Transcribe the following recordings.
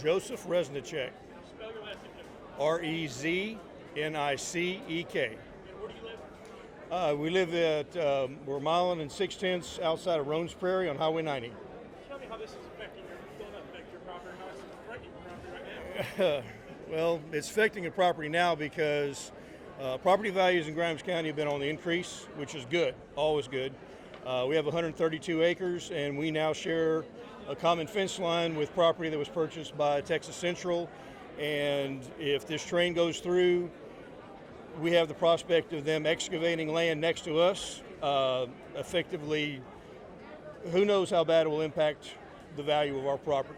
Joseph Reznicek. Spell your last name. Reznick. And where do you live? We live at, we're a mile and 6/10 outside of Roans Prairie on Highway 90. Tell me how this is affecting your property, how it's affecting your property right now. Well, it's affecting the property now because property values in Grimes County have been on the increase, which is good, always good. We have 132 acres, and we now share a common fence line with property that was purchased by Texas Central. And if this train goes through, we have the prospect of them excavating land next to us. Effectively, who knows how bad it will impact the value of our property.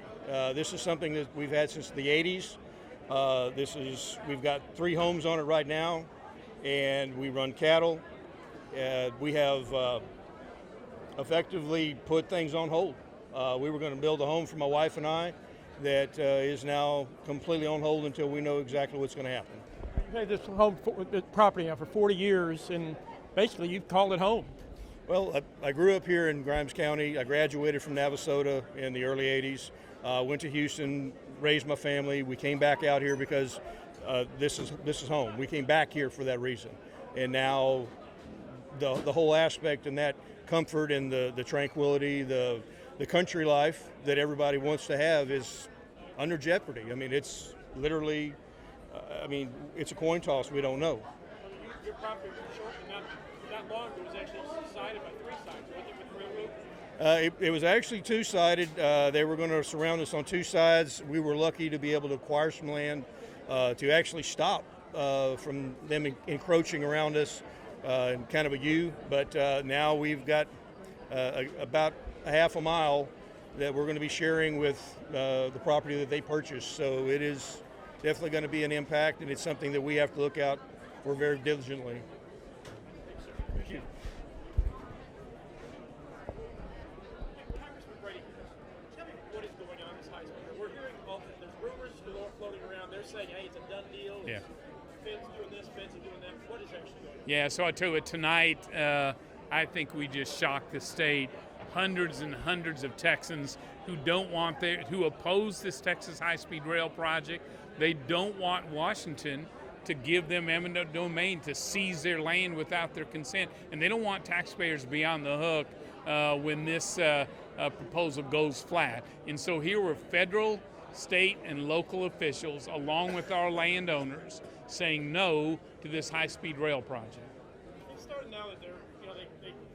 This is something that we've had since the 80s. We've got 3 homes on it right now, and we run cattle. We have effectively put things on hold. We were going to build a home for my wife and I that is now completely on hold until we know exactly what's going to happen. You've had this property now for 40 years, and basically you've called it home. Well, I grew up here in Grimes County. I graduated from Navasota in the early 80s. Went to Houston, raised my family. We came back out here because this is home. We came back here for that reason. And now the whole aspect and that comfort and the tranquility, the country life that everybody wants to have is under jeopardy. I mean, it's literally, it's a coin toss. We don't know. Your property was short, not long ago, was actually sided by 3 sides, wasn't it, with the railroad? It was actually 2-sided. They were going to surround us on 2 sides. We were lucky to be able to acquire some land to actually stop from them encroaching around us in kind of a U. But now we've got about a half a mile that we're going to be sharing with the property that they purchased. So it is definitely going to be an impact, and it's something that we have to look out for very diligently. Thank you. Congressman Brady, tell me what is going on in this high school. We're hearing there's rumors floating around. They're saying, hey, it's a done deal. Yeah. Feds doing this, feds are doing that. What is actually going on? Yeah, so I tell you what, tonight, I think we just shocked the state. Hundreds and hundreds of Texans who oppose this Texas high-speed rail project. They don't want Washington to give them eminent domain to seize their land without their consent, and they don't want taxpayers to be on the hook when this proposal goes flat. And so here were federal, state, and local officials, along with our landowners, saying no to this high-speed rail project. It's starting now that they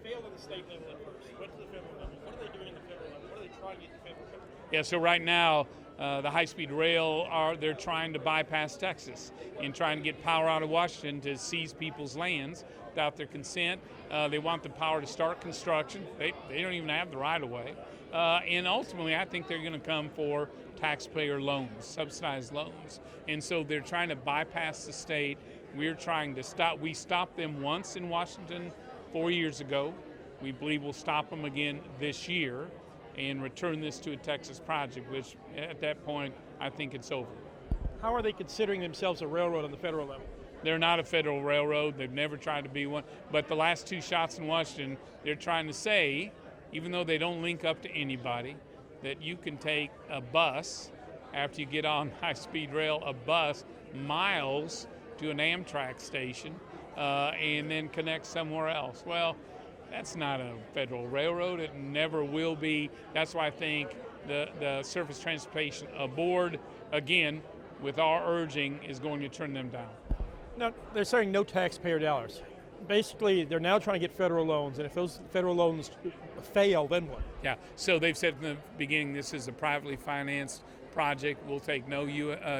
failed at the state level at first, went to the federal level. What are they doing at the federal level? What are they trying to get at the federal level? Yeah, so right now, the high-speed rail, they're trying to bypass Texas and trying to get power out of Washington to seize people's lands without their consent. They want the power to start construction. They don't even have the right-of-way. And ultimately, I think they're going to come for taxpayer loans, subsidized loans. And so they're trying to bypass the state. We're trying to stop. We stopped them once in Washington 4 years ago. We believe we'll stop them again this year and return this to a Texas project, which at that point, I think it's over. How are they considering themselves a railroad on the federal level? They're not a federal railroad. They've never tried to be one. But the last 2 shots in Washington, they're trying to say, even though they don't link up to anybody, that you can take a bus, after you get on high-speed rail, a bus miles to an Amtrak station and then connect somewhere else. Well, that's not a federal railroad. It never will be. That's why I think the Surface Transportation Board, again, with our urging, is going to turn them down. Now, they're saying no taxpayer dollars. Basically, they're now trying to get federal loans, and if those federal loans fail, then what? Yeah, so they've said from the beginning this is a privately financed project. We'll take no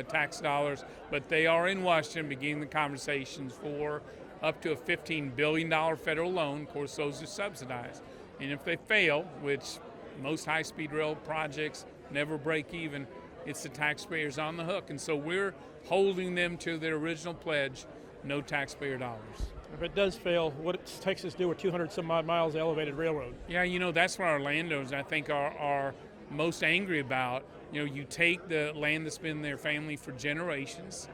tax dollars, but they are in Washington beginning the conversations for up to a $15 billion federal loan. Of course, those are subsidized. And if they fail, which most high-speed rail projects never break even, it's the taxpayers on the hook. And so we're holding them to their original pledge, no taxpayer dollars. If it does fail, what does Texas do with 200 some odd miles of elevated railroad? Yeah, that's what our landowners, I think, are most angry about. You take the land that's been in their family for generations,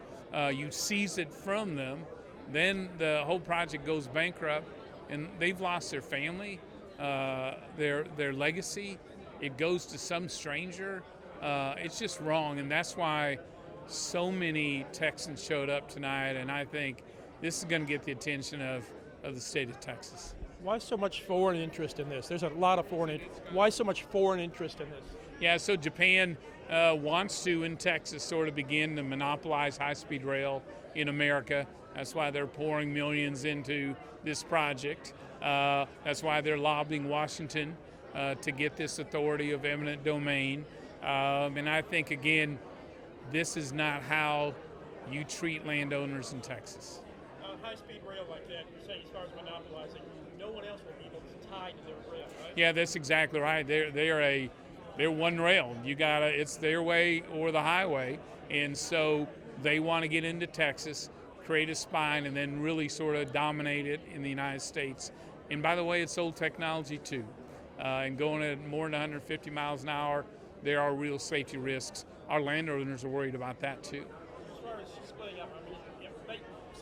you seize it from them, then the whole project goes bankrupt, and they've lost their family, their legacy. It goes to some stranger. It's just wrong, and that's why so many Texans showed up tonight, and I think this is going to get the attention of the state of Texas. Why so much foreign interest in this? There's a lot of foreign interest. Why so much foreign interest in this? Yeah, so Japan wants to, in Texas, sort of begin to monopolize high-speed rail in America. That's why they're pouring millions into this project. That's why they're lobbying Washington to get this authority of eminent domain. And I think, again, this is not how you treat landowners in Texas. High-speed rail like that, you're saying as far as monopolizing, no one else will be able to tie to their rail, right? Yeah, that's exactly right. They're one rail. It's their way or the highway, and so they want to get into Texas, create a spine, and then really sort of dominate it in the United States. And by the way, it's old technology too. And going at more than 150 miles an hour, there are real safety risks. Our landowners are worried about that too. As far as splitting up, I mean,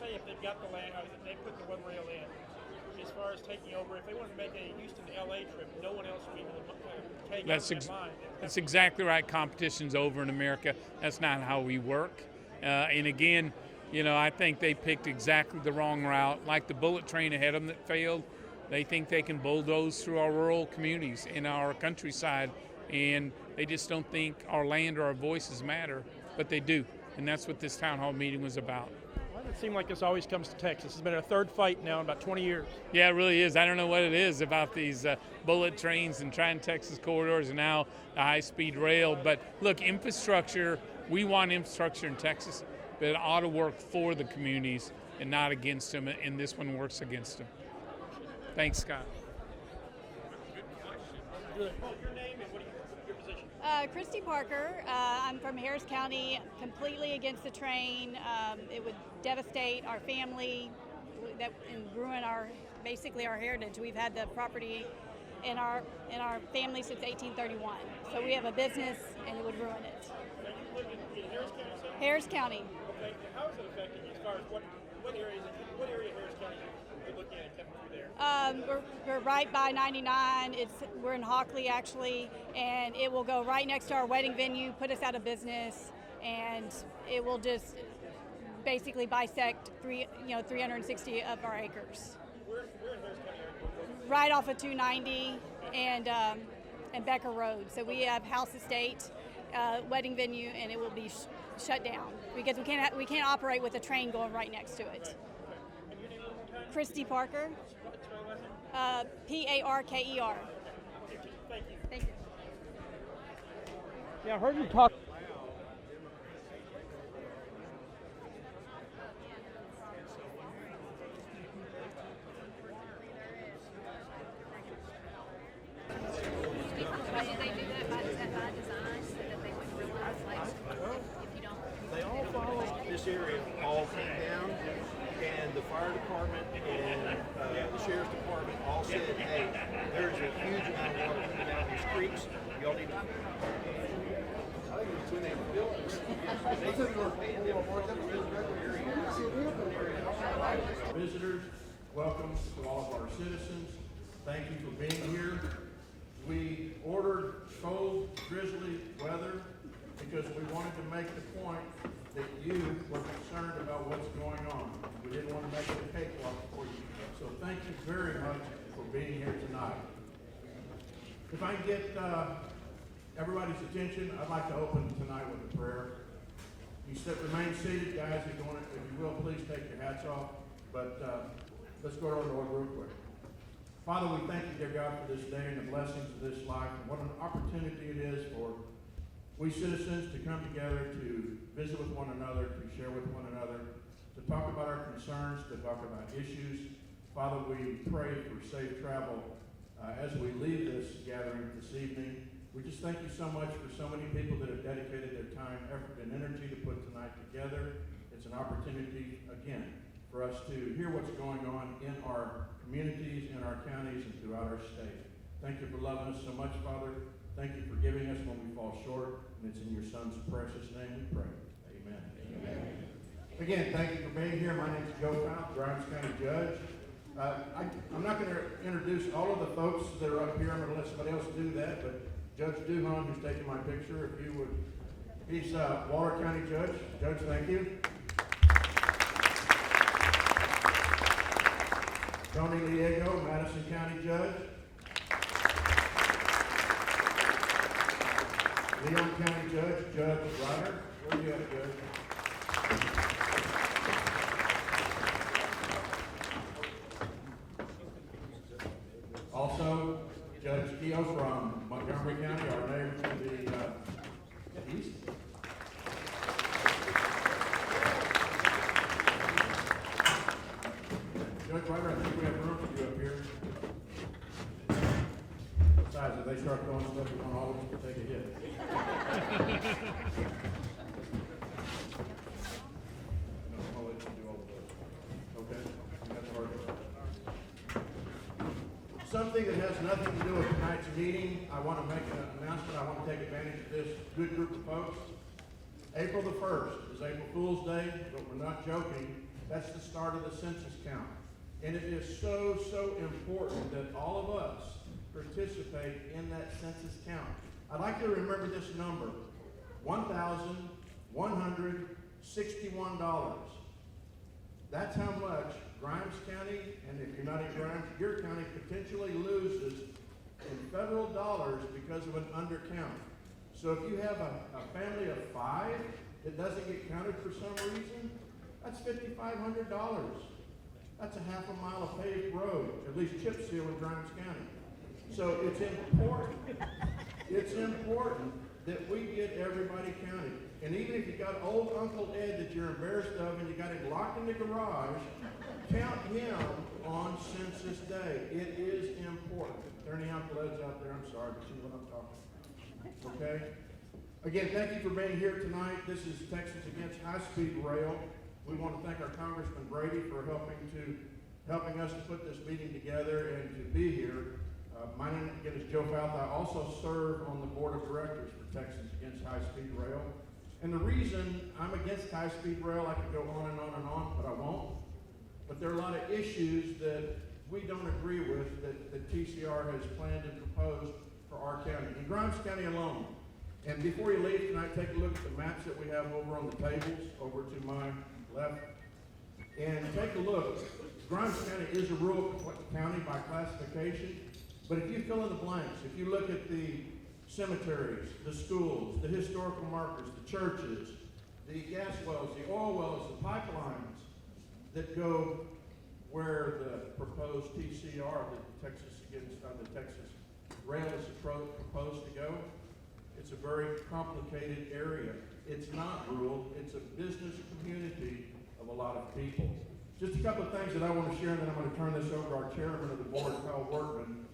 if they've got the land, they put the one rail in. As far as taking over, if they want to make a Houston to LA trip, no one else will be able to take that line. That's exactly right. Competition's over in America. That's not how we work. And again, I think they picked exactly the wrong route. Like the bullet train ahead of them that failed, they think they can bulldoze through our rural communities in our countryside, and they just don't think our land or our voices matter, but they do. And that's what this town hall meeting was about. Why does it seem like this always comes to Texas? It's been a third fight now in about 20 years. Yeah, it really is. I don't know what it is about these bullet trains and trying Texas corridors and now the high-speed rail. But look, infrastructure, we want infrastructure in Texas, but it ought to work for the communities and not against them, and this one works against them. Thanks, Scott. Your name and your position? Christy Parker. I'm from Harris County, completely against the train. It would devastate our family and ruin basically our heritage. We've had the property in our family since 1831. So we have a business and it would ruin it. Now you live in Harris County? Harris County. Okay. How is it affecting you as far as what area of Harris County you're looking at coming through there? We're right by 99. We're in Hockley actually, and it will go right next to our wedding venue, put us out of business, and it will just basically bisect 360 of our acres. Where in Harris County are you? Right off of 290 and Becker Road. So we have house estate, wedding venue, and it will be shut down because we can't operate with a train going right next to it. And your name one more time? Christy Parker. Parker. Thank you. Thank you. Yeah, I heard you talk. Why do they do that? Is that by design so that they wouldn't realize, like, if you don't? They all follow this area, all came down, and the fire department and the sheriff's department all said, hey, there's a huge amount of water coming down these creeks. Y'all need to. Visitors, welcome to all of our citizens. Thank you for being here. We ordered cold, drizzly weather because we wanted to make the point that you were concerned about what's going on. We didn't want to make it a cakewalk for you. So thank you very much for being here tonight. If I can get everybody's attention, I'd like to open tonight with a prayer. You remain seated, guys. If you will, please take your hats off. But let's go to our Lord real quick. Father, we thank you, dear God, for this day and the blessings of this life. And what an opportunity it is for we citizens to come together to visit with one another, to share with one another, to talk about our concerns, to talk about issues. Father, we pray for safe travel as we leave this gathering this evening. We just thank you so much for so many people that have dedicated their time, effort, and energy to put tonight together. It's an opportunity, again, for us to hear what's going on in our communities, in our counties, and throughout our state. Thank you for loving us so much, Father. Thank you for giving us when we fall short, and it's in your Son's precious name we pray. Amen. Amen. Again, thank you for being here. My name is Joe Fountain, Grimes County Judge. I'm not going to introduce all of the folks that are up here. I'm going to let somebody else do that, but Judge Duhon, who's taking my picture, if you would, he's Waller County Judge. Judge, thank you. Tony Liego, Madison County Judge. Leon County Judge, Judge Ryder. Where are you at, Judge? Also, Judge Keogh from Montgomery County, our neighbor to the east. Judge Ryder, I think we have room for you up here. Besides, if they start throwing stuff, we want all of us to take a hit. I'll let you do all of those. Okay? That's hard. Something that has nothing to do with tonight's meeting, I want to make an announcement. I want to take advantage of this good group of folks. April the 1st is April Fool's Day, but we're not joking. That's the start of the census count. And it is so, so important that all of us participate in that census count. I'd like you to remember this number, $1,161. That's how much Grimes County, and if you're not in Grimes, your county potentially loses in federal dollars because of an undercount. So if you have a family of 5 that doesn't get counted for some reason, that's $5,500. That's a half a mile of paved road, at least chip seal in Grimes County. So it's important that we get everybody counted. And even if you got old Uncle Ed that you're embarrassed of and you got him locked in the garage, count him on census day. It is important. If there are any Uncle Eds out there, I'm sorry, but you know what I'm talking about. Okay? Again, thank you for being here tonight. This is Texas Against High-Speed Rail. We want to thank our Congressman Brady for helping us to put this meeting together and to be here. My name again is Joe Fouth. I also serve on the board of directors for Texas Against High-Speed Rail. And the reason I'm against high-speed rail, I could go on and on and on, but I won't. But there are a lot of issues that we don't agree with that TCR has planned and proposed for our county, in Grimes County alone. And before you leave tonight, take a look at the maps that we have over on the tables, over to my left. And take a look. Grimes County is a rural county by classification, but if you fill in the blanks, if you look at the cemeteries, the schools, the historical markers, the churches, the gas wells, the oil wells, the pipelines that go where the proposed TCR, the Texas Rail is proposed to go, it's a very complicated area. It's not rural, it's a business community of a lot of people. Just a couple of things that I want to share, and then I'm going to turn this over to our chairman of the board, Kyle Workman.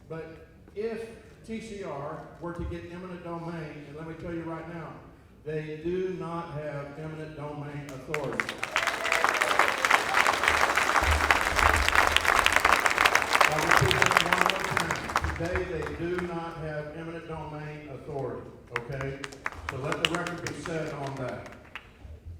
But if TCR were to get eminent domain, and let me tell you right now, they do not have eminent domain authority. I'll repeat that one more time. Today, they do not have eminent domain authority, okay? So let the record be set on that.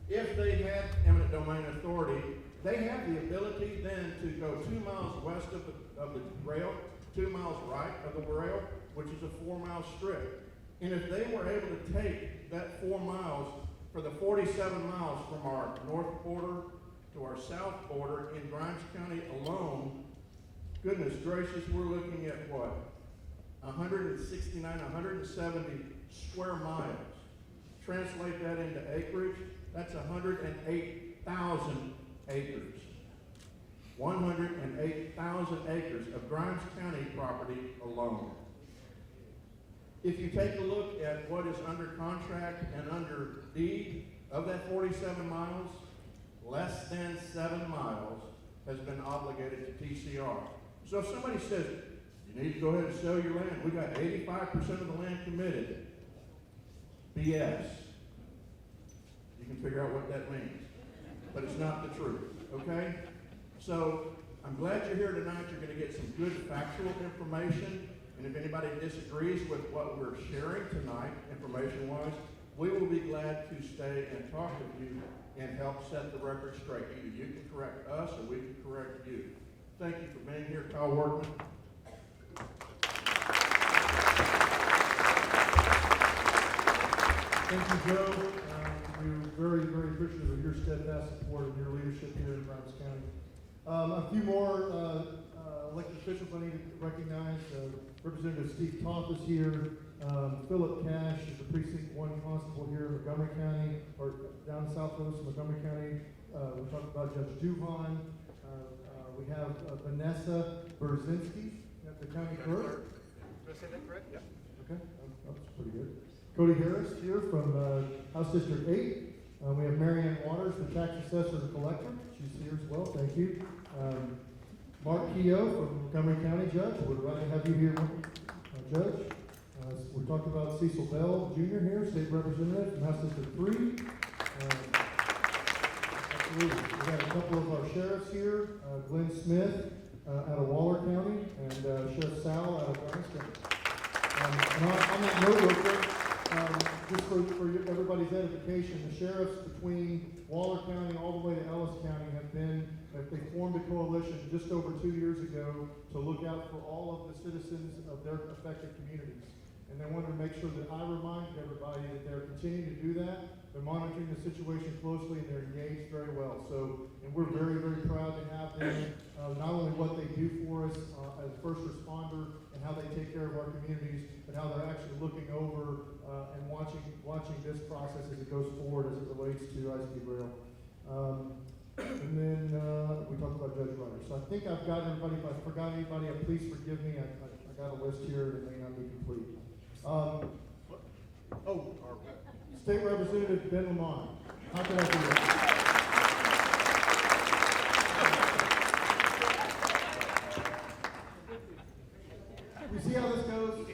If they had eminent domain authority, they have the ability then to go 2 miles west of the rail, 2 miles right of the rail, which is a 4-mile strip. And if they were able to take that 4 miles for the 47 miles from our north border to our south border in Grimes County alone, goodness gracious, we're looking at what? 169, 170 square miles. Translate that into acreage, that's 108,000 acres. 108,000 acres of Grimes County property alone. If you take a look at what is under contract and under deed of that 47 miles, less than 7 miles has been obligated to TCR. So if somebody says, you need to go ahead and sell your land, we got 85% of the land committed, BS. You can figure out what that means. But it's not the truth, okay? So I'm glad you're here tonight. You're going to get some good factual information. And if anybody disagrees with what we're sharing tonight, information-wise, we will be glad to stay and talk with you and help set the record straight. Either you can correct us or we can correct you. Thank you for being here, Kyle Workman. Thank you, Joe. We're very, very appreciative of your steadfast support and your leadership here in Grimes County. A few more elected officials I need to recognize. Representative Steve Toth is here. Philip Cash is the Precinct 1 Constable here in Montgomery County, or down south coast of Montgomery County. We talked about Judge Duhan. We have Vanessa Berzinski, the county clerk. Did I say that correct? Yeah. Okay, that's pretty good. Cody Harris here from House District 8. We have Marianne Waters, the tax assessor and collector. She's here as well, thank you. Mark Keogh from Montgomery County Judge. We're glad to have you here, Judge. We talked about Cecil Bell Jr. here, State Representative from House District 3. Absolutely. We got a couple of our sheriffs here, Glenn Smith out of Waller County and Sheriff Sal out of Grimes County. And on that note, real quick, just for everybody's edification, the sheriffs between Waller County all the way to Ellis County they formed a coalition just over 2 years ago to look out for all of the citizens of their affected communities. And they wanted to make sure that I reminded everybody that they're continuing to do that. They're monitoring the situation closely and they're engaged very well. So, and we're very, very proud to have them, not only what they do for us as first responder and how they take care of our communities, but how they're actually looking over and watching this process as it goes forward as it relates to high-speed rail. And then we talked about Judge Ryder. So I think I've got everybody. If I forgot anybody, please forgive me. I got a list here that may not be complete. State Representative Ben Lamont. How can I do that? We see how this goes?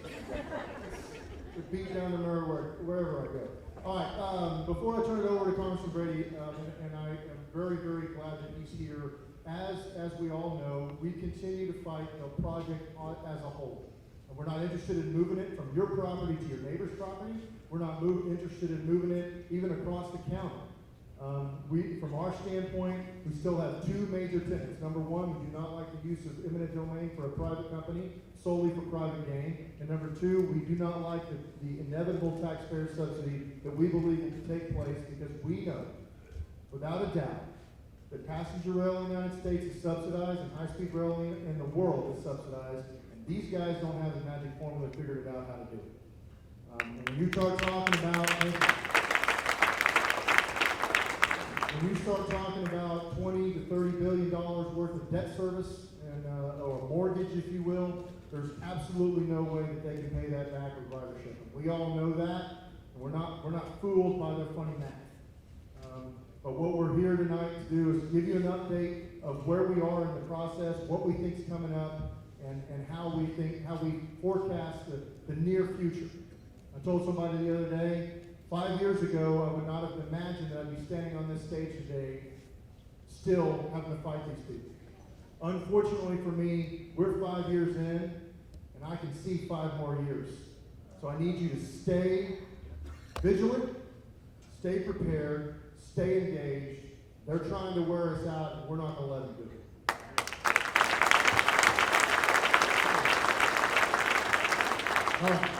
It beat down the mirror wherever I go. All right, before I turn it over to Congressman Brady, and I am very, very glad that he's here. As we all know, we continue to fight the project as a whole. And we're not interested in moving it from your property to your neighbor's property. We're not interested in moving it even across the county. From our standpoint, we still have two major tenets. Number one, we do not like the use of eminent domain for a private company solely for private gain. And number two, we do not like the inevitable taxpayer subsidy that we believe will take place because we know, without a doubt, that passenger rail in the United States is subsidized and high-speed rail in the world is subsidized. And these guys don't have the magic formula figured out how to do it. And when you start talking about, $20 to $30 billion worth of debt service and or mortgage, if you will, there's absolutely no way that they can pay that back with ridership. And we all know that, and we're not fooled by their funny math. But what we're here tonight to do is give you an update of where we are in the process, what we think is coming up, and how we forecast the near future. I told somebody the other day, 5 years ago, I would not have imagined that I'd be standing on this stage today, still having to fight these people. Unfortunately for me, we're 5 years in, and I can see 5 more years. So I need you to stay vigilant, stay prepared, stay engaged. They're trying to wear us out, and we're not going to let them do it. All right.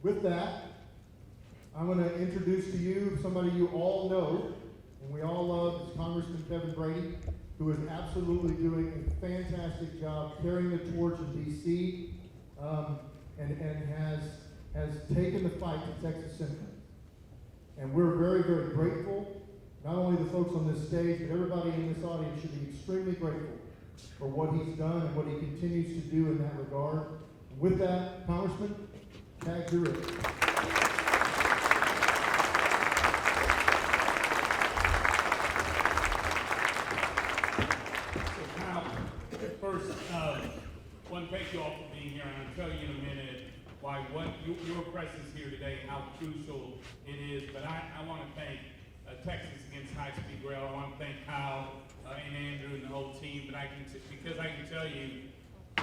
With that, I'm going to introduce to you somebody you all know and we all love, is Congressman Kevin Brady, who is absolutely doing a fantastic job carrying the torch in D.C. And has taken the fight to Texas Senate. And we're very, very grateful. Not only the folks on this stage, but everybody in this audience should be extremely grateful for what he's done and what he continues to do in that regard. And with that, Congressman, tag your wrist. First, I want to thank you all for being here, and I'll tell you in a minute why your presence here today, how crucial it is. But I want to thank Texas Against High-Speed Rail. I want to thank Kyle and Andrew and the whole team. But because I can tell you,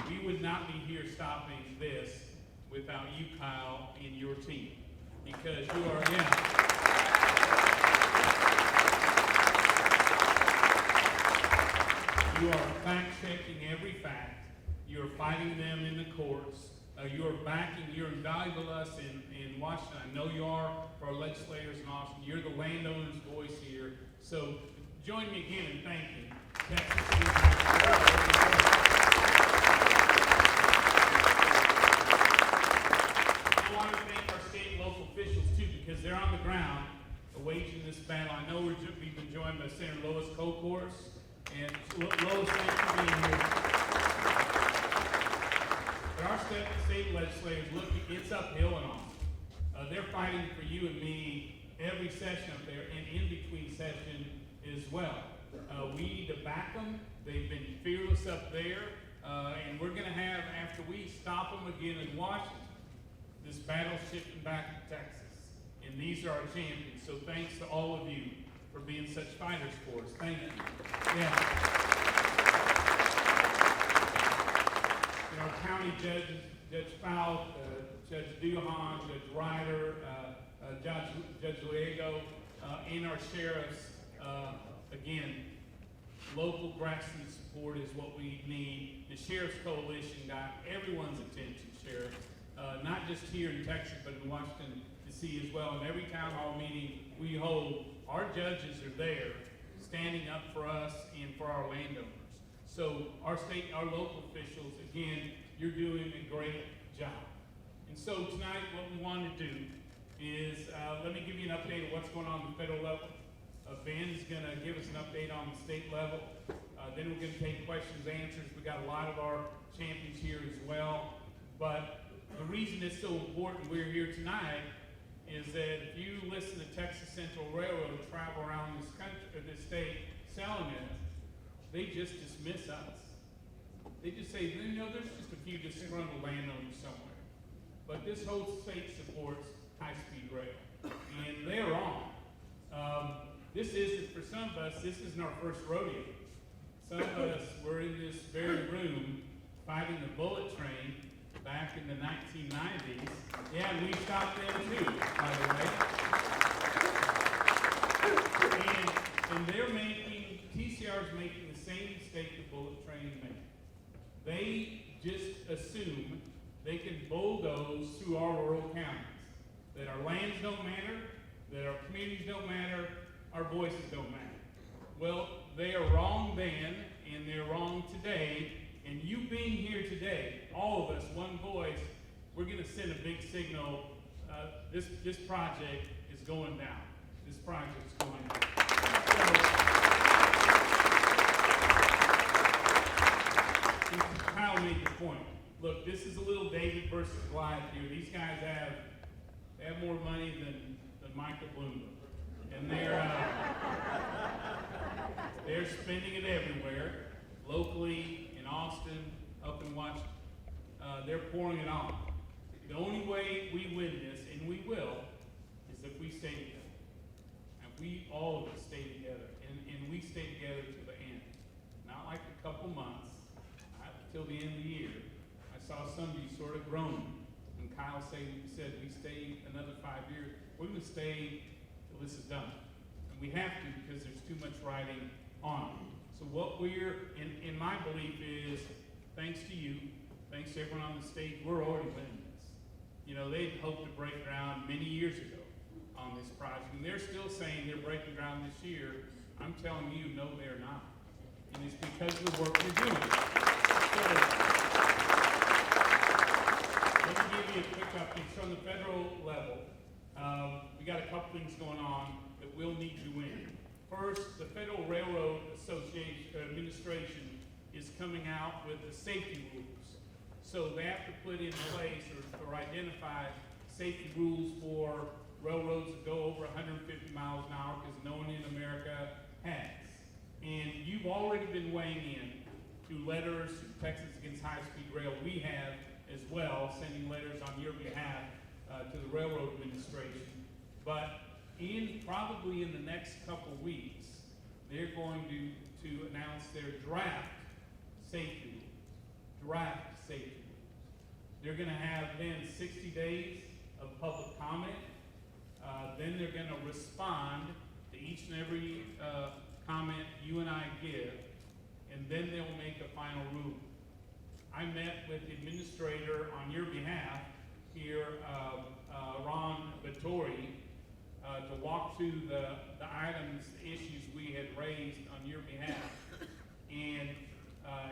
we would not be here stopping this without you, Kyle, and your team, because you are in it. You are fact-checking every fact. You're fighting them in the courts. You're invaluable to us in in Washington. I know you are for our legislators in Austin. You're the landowner's voice here. So join me again in thanking Texas. I want to thank our state and local officials too, because they're on the ground waging this battle. I know we've been joined by Senator Lois Colcourse, and Lois, thanks for being here. But our state legislators, look, it's uphill and on. They're fighting for you and me every session up there and in between session as well. We need to back them. They've been fearless up there, and we're going to have, after we stop them again in Washington, this battle shifting back to Texas. And these are our champions. So thanks to all of you for being such fighters for us. Thank you. Yeah. And our county judges, Judge Fowl, Judge Duhan, Judge Ryder, Judge Luego, and our sheriffs, again, local grassroots support is what we need. The Sheriff's Coalition got everyone's attention, Sheriff, not just here in Texas, but in Washington, D.C. as well. And every town hall meeting we hold, our judges are there standing up for us and for our landowners. So our state, our local officials, again, you're doing a great job. And so tonight what we want to do is, let me give you an update of what's going on at the federal level. Ben's going to give us an update on the state level. Then we're going to take questions, answers. We got a lot of our champions here as well. But the reason it's so important we're here tonight is that if you listen to Texas Central Railroad travel around this country, or this state, selling it, they just dismiss us. They just say, you know, there's just a few disgruntled landowners somewhere. But this whole state supports high-speed rail, and they're wrong. This isn't, for some of us, this isn't our first rodeo. Some of us were in this very room fighting the bullet train back in the 1990s. Yeah, and we stopped them too, by the way. And they're making, TCR's making the same mistake the bullet train made. They just assume they can bulldoze through our rural counties, that our lands don't matter, that our communities don't matter, our voices don't matter. Well, they are wrong then, and they're wrong today. And you being here today, all of us, one voice, we're going to send a big signal. This project is going down. This project is going down. So, Kyle made the point. Look, this is a little David versus Goliath here. These guys have more money than Michael Bloomberg. And they're spending it everywhere, locally, in Austin, up in Washington. They're pouring it on. The only way we win this, and we will, is if we stay together. And we, all of us, stay together. And we stay together to the end. Not like a couple months, not till the end of the year. I saw some of you sort of groaning when Kyle said we stay another 5 years. We're going to stay till this is done. And we have to, because there's too much riding on it. So what we're, in my belief is, thanks to you, thanks to everyone on the stage, we're already winning this. You know, they'd hoped to break ground many years ago on this project, and they're still saying they're breaking ground this year. I'm telling you, no, they're not. And it's because of the work you're doing. So, let me give you a quick update. So on the federal level, we got a couple things going on that we'll need to win. First, the Federal Railroad Administration is coming out with the safety rules. So they have to put in place or identify safety rules for railroads that go over 150 miles an hour, because no one in America has. And you've already been weighing in through letters to Texas Against High-Speed Rail. We have as well, sending letters on your behalf to the Railroad Administration. But probably in the next couple weeks, they're going to announce their draft safety rules. Draft safety rules. They're going to have then 60 days of public comment. Then they're going to respond to each and every comment you and I give, and then they'll make a final rule. I met with the administrator on your behalf here, Ron to the items, the issues we had raised on your behalf, and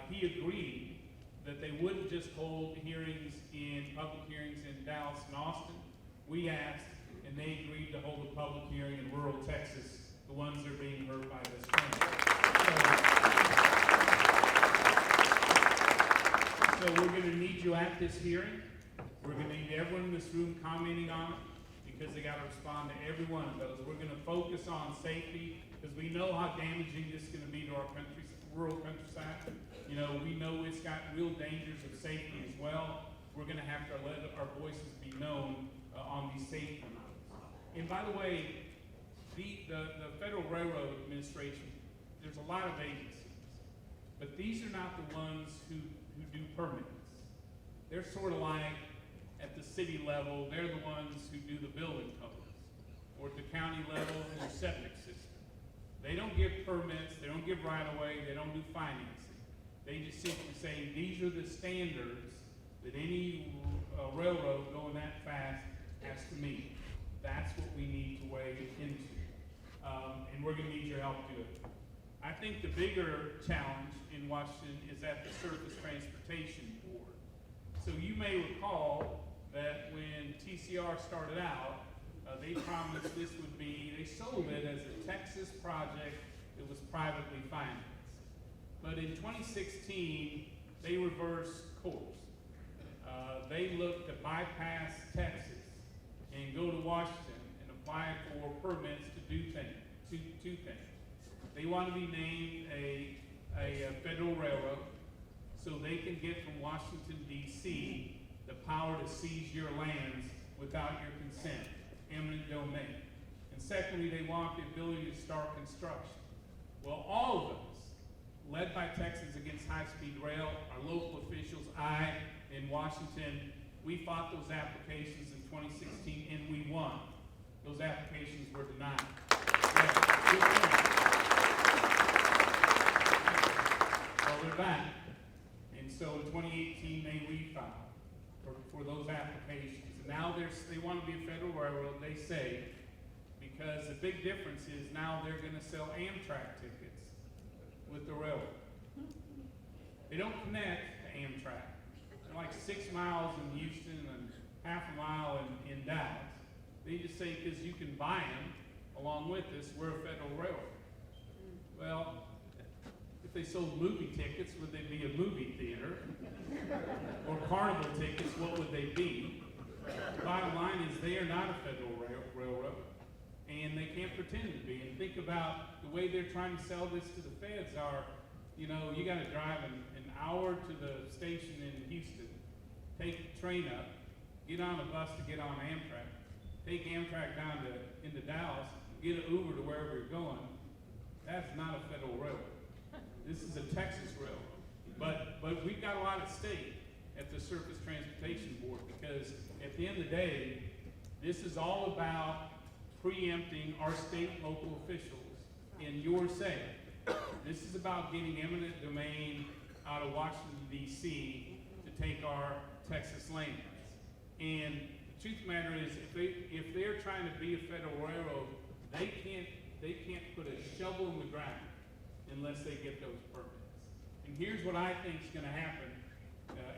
he agreed that they wouldn't just hold hearings public hearings in Dallas and Austin. We asked, and they agreed to hold a public hearing in rural Texas, the ones that are being hurt by this trend. So we're going to need you at this hearing. We're going to need everyone in this room commenting on it, because they got to respond to every one of those. We're going to focus on safety, because we know how damaging this is going to be to our rural countryside. You know, we know it's got real dangers of safety as well. We're going to have to let our voices be known on these safety matters. And by the way, the Federal Railroad Administration, there's a lot of agencies, but these are not the ones who do permits. They're sort of like at the city level, they're the ones who do the building codes, or at the county level, the septic system. They don't give permits, they don't give right-of-way, they don't do financing. They just simply say, these are the standards that any railroad going that fast has to meet. That's what we need to weigh into. And we're going to need your help to do it. I think the bigger challenge in Washington is at the Surface Transportation Board. So you may recall that when TCR started out, they promised this would be, they sold it as a Texas project that was privately financed. But in 2016, they reversed course. They looked to bypass Texas and go to Washington and apply for permits to do two things. They want to be named a federal railroad, so they can get from Washington, D.C. the power to seize your lands without your consent, eminent domain. And secondly, they want the ability to start construction. Well, all of us, led by Texans Against High-Speed Rail, our local officials, I, in Washington, we fought those applications in 2016 and we won. Those applications were denied. Well, they're back. And so in 2018, they refiled for those applications. And now they want to be a federal railroad, they say, because the big difference is now they're going to sell Amtrak tickets with the railroad. They don't connect to Amtrak. They're like 6 miles in Houston and half a mile in Dallas. They just say, because you can buy them along with us, we're a federal railroad. Well, if they sold movie tickets, would they be a movie theater? Or carnival tickets, what would they be? The bottom line is they are not a federal railroad, and they can't pretend to be. And think about the way they're trying to sell this to the feds are, you know, you got to drive an hour to the station in Houston, take the train up, get on a bus to get on Amtrak, take Amtrak down into Dallas, get an Uber to wherever you're going. That's not a federal railroad. This is a Texas railroad. But we've got a lot at stake at the Surface Transportation Board, because at the end of the day, this is all about preempting our state and local officials in your say. This is about getting eminent domain out of Washington, D.C. to take our Texas lands. And the truth of the matter is, if they're trying to be a federal railroad, they can't put a shovel in the ground unless they get those permits. And here's what I think is going to happen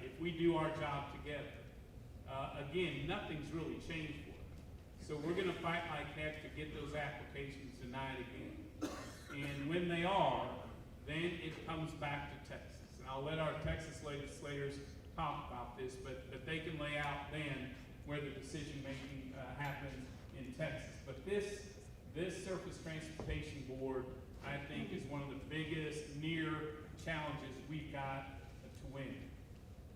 if we do our job together. Again, nothing's really changed for us. So we're going to fight like heck to get those applications denied again. And when they are, then it comes back to Texas. And I'll let our Texas legislators talk about this, but they can lay out then where the decision-making happens in Texas. But this Surface Transportation Board, I think, is one of the biggest near challenges we've got to win.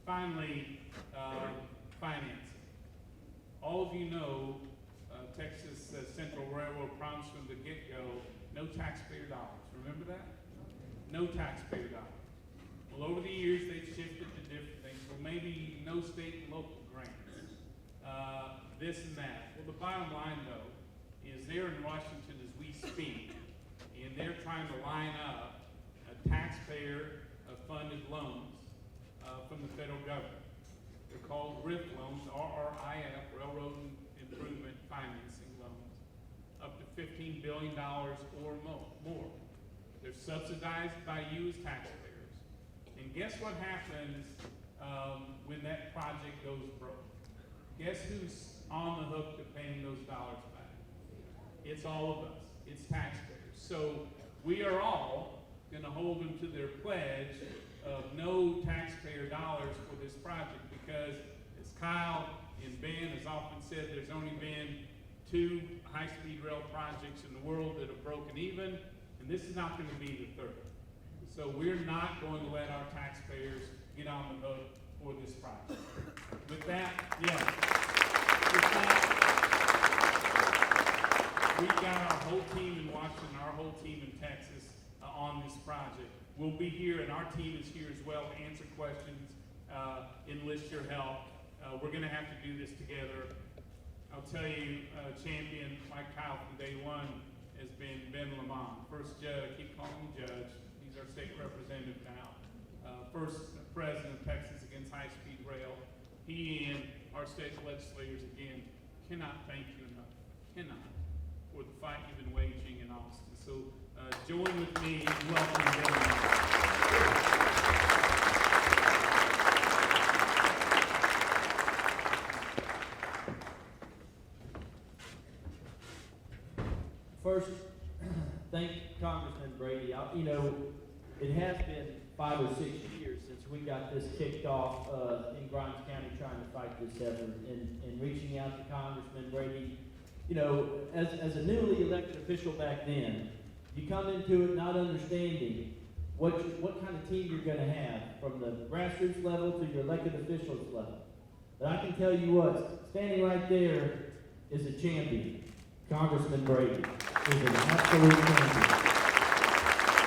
Finally, financing. All of you know Texas Central Railroad promised from the get-go no taxpayer dollars. Remember that? No taxpayer dollars. Well, over the years, they've shifted to different things. Well, maybe no state and local grants. This and that. Well, the bottom line, though, is they're in Washington as we speak, and they're trying to line up taxpayer-funded loans from the federal government. They're called RIF loans, RRIF, Railroad Improvement Financing Loans, up to $50 $15 billion or more. They're subsidized by you as taxpayers. And guess what happens when that project goes broke? Guess who's on the hook to paying those dollars back? It's all of us. It's taxpayers. So we are all going to hold them to their pledge of no taxpayer dollars for this project, because as Kyle and Ben has often said, there's only been 2 high-speed rail projects in the world that have broken even, and this is not going to be the 3rd. So we're not going to let our taxpayers get on the hook for this project. With that, we've got our whole team in Washington, our whole team in Texas on this project. We'll be here, and our team is here as well to answer questions, enlist your help. We're going to have to do this together. I'll tell you, champion like Kyle from day one has been Ben Lamont, first judge. I keep calling him judge. He's our state representative now. First president of Texas against high-speed rail. He and our state legislators, again, cannot thank you enough, cannot, for the fight you've been waging in Austin. So join with me in welcoming Ben Lamont. First, thank Congressman Brady. You know, it has been 5 or 6 years since we got this kicked off in Grimes County trying to fight this effort, and reaching out to Congressman Brady. You know, as a newly elected official back then, you come into it not understanding what kind of team you're going to have from the grassroots level to your elected officials level. But I can tell you what, standing right there is a champion. Congressman Brady is an absolute champion.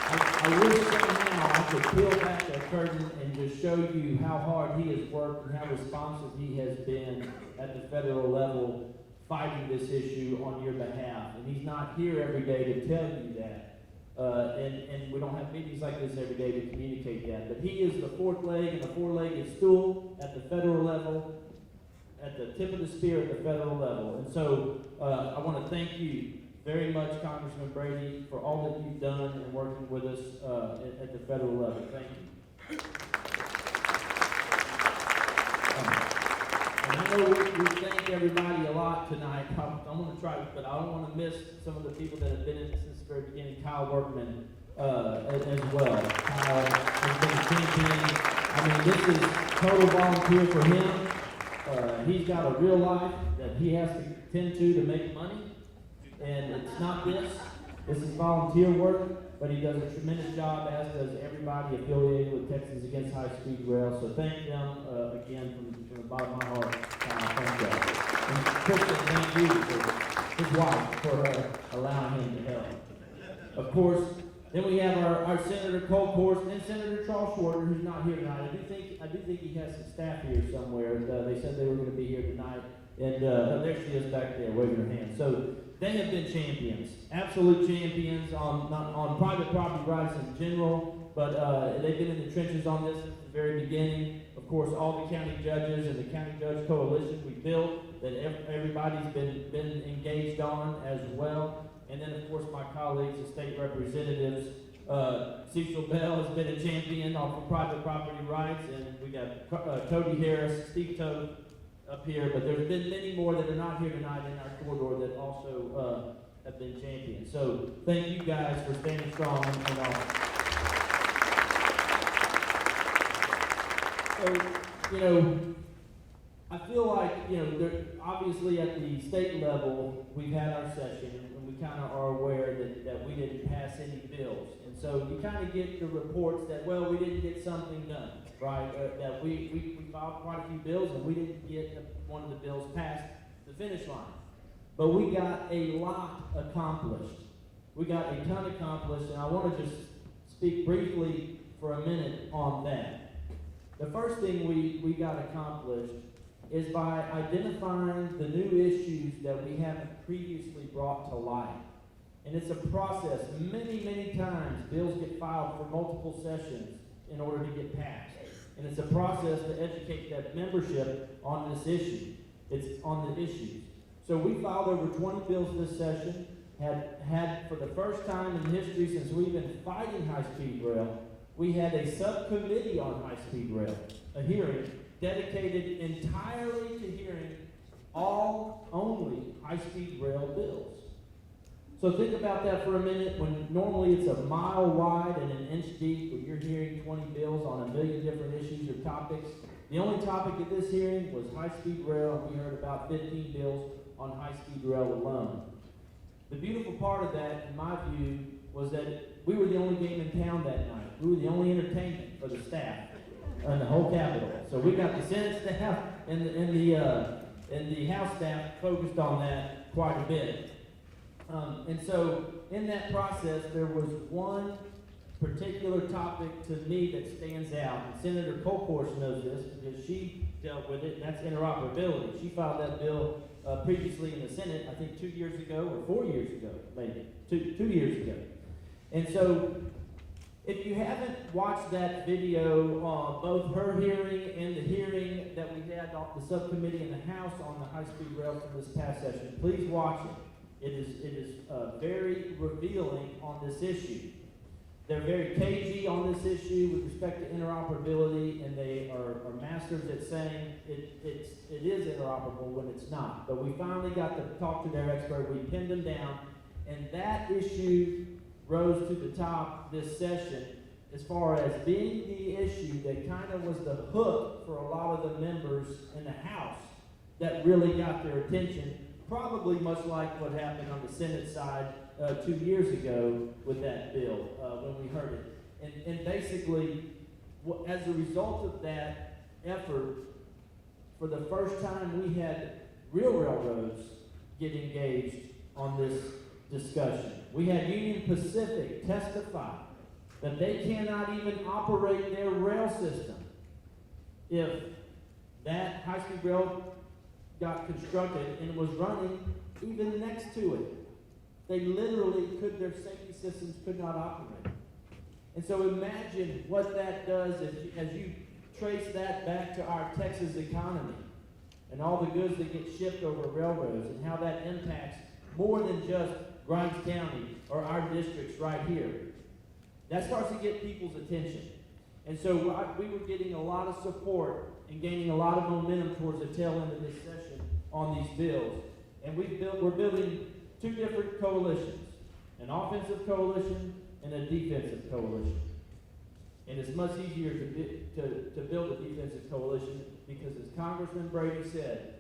I wish somehow I could peel back that curtain and just show you how hard he has worked and how responsive he has been at the federal level fighting this issue on your behalf. And he's not here every day to tell you that. And we don't have meetings like this every day to communicate that. But he is the 4th leg in the 4-legged stool at the federal level, at the tip of the spear at the federal level. And so I want to thank you very much, Congressman Brady, for all that you've done and working with us at the federal level. Thank you. And I know we thank everybody a lot tonight. I'm going to try, but I don't want to miss some of the people that have been in since the very beginning. Kyle Workman as well. Kyle has been a champion. I mean, this is total volunteer for him. He's got a real life that he has to tend to make money, and it's not this. This is volunteer work, but he does a tremendous job, as does everybody affiliated with Texas Against High-Speed Rail. So thank them again from the bottom of my heart. Thank you. And Kristen, thank you for his wife for allowing him to help. Of course, then we have our Senator Cole Corson and Senator Charles Schwarter, who's not here tonight. I do think he has some staff here somewhere. They said they were going to be here tonight, and there she is back there waving her hand. So they have been champions, absolute champions on private property rights in general, but they've been in the trenches on this at the very beginning. Of course, all the county judges and the county judge coalition we built that everybody's been engaged on as well. And then, of course, my colleagues, the state representatives. Cecil Bell has been a champion on private property rights, and we got Cody Harris, Steve Toad up here, but there's been many more that are not here tonight in our corridor that also have been champions. So thank you guys for standing strong and all. So, you know, I feel like, you know, obviously at the state level, we've had our session, and we kind of are aware that we didn't pass any bills. And so you kind of get the reports that, well, we didn't get something done, right? That we filed quite a few bills, and we didn't get one of the bills past the finish line. But we got a lot accomplished. We got a ton accomplished, and I want to just speak briefly for a minute on that. The first thing we got accomplished is by identifying the new issues that we haven't previously brought to light. And it's a process. Many, many times, bills get filed for multiple sessions in order to get passed. And it's a process to educate that membership on this issue. It's on the issues. So we filed over 20 bills this session, had for the first time in history since we've been fighting high-speed rail, we had a subcommittee on high-speed rail, a hearing dedicated entirely to hearing only high-speed rail bills. So think about that for a minute, when normally it's a mile wide and an inch deep, when you're hearing 20 bills on a million different issues or topics. The only topic at this hearing was high-speed rail, and we heard about 15 bills on high-speed rail alone. The beautiful part of that, in my view, was that we were the only game in town that night. We were the only entertainment for the staff and the whole Capitol. So we got the Senate staff and the House staff focused on that quite a bit. And so in that process, there was one particular topic to me that stands out. And Senator Colcourse knows this because she dealt with it, and that's interoperability. She filed that bill previously in the Senate, I think 2 years ago or 4 years ago, maybe, two years ago. And so if you haven't watched that video, both her hearing and the hearing that we had off the subcommittee in the House on the high-speed rail from this past session, please watch it. It is very revealing on this issue. They're very cagey on this issue with respect to interoperability, and they are masters at saying it is interoperable when it's not. But we finally got to talk to their expert. We pinned them down, and that issue rose to the top this session as far as being the issue that kind of was the hook for a lot of the members in the House that really got their attention, probably much like what happened on the Senate side 2 years ago with that bill when we heard it. And basically, as a result of that effort, for the first time we had real railroads get engaged on this discussion. We had Union Pacific testify that they cannot even operate their rail system if that high-speed rail got constructed and was running even next to it. They literally their safety systems could not operate. And so imagine what that does as you trace that back to our Texas economy and all the goods that get shipped over railroads and how that impacts more than just Grimes County or our districts right here. That starts to get people's attention. And so we were getting a lot of support and gaining a lot of momentum towards the tail end of this session on these bills. And we're building two different coalitions, an offensive coalition and a defensive coalition. And it's much easier to build a defensive coalition because, as Congressman Brady said,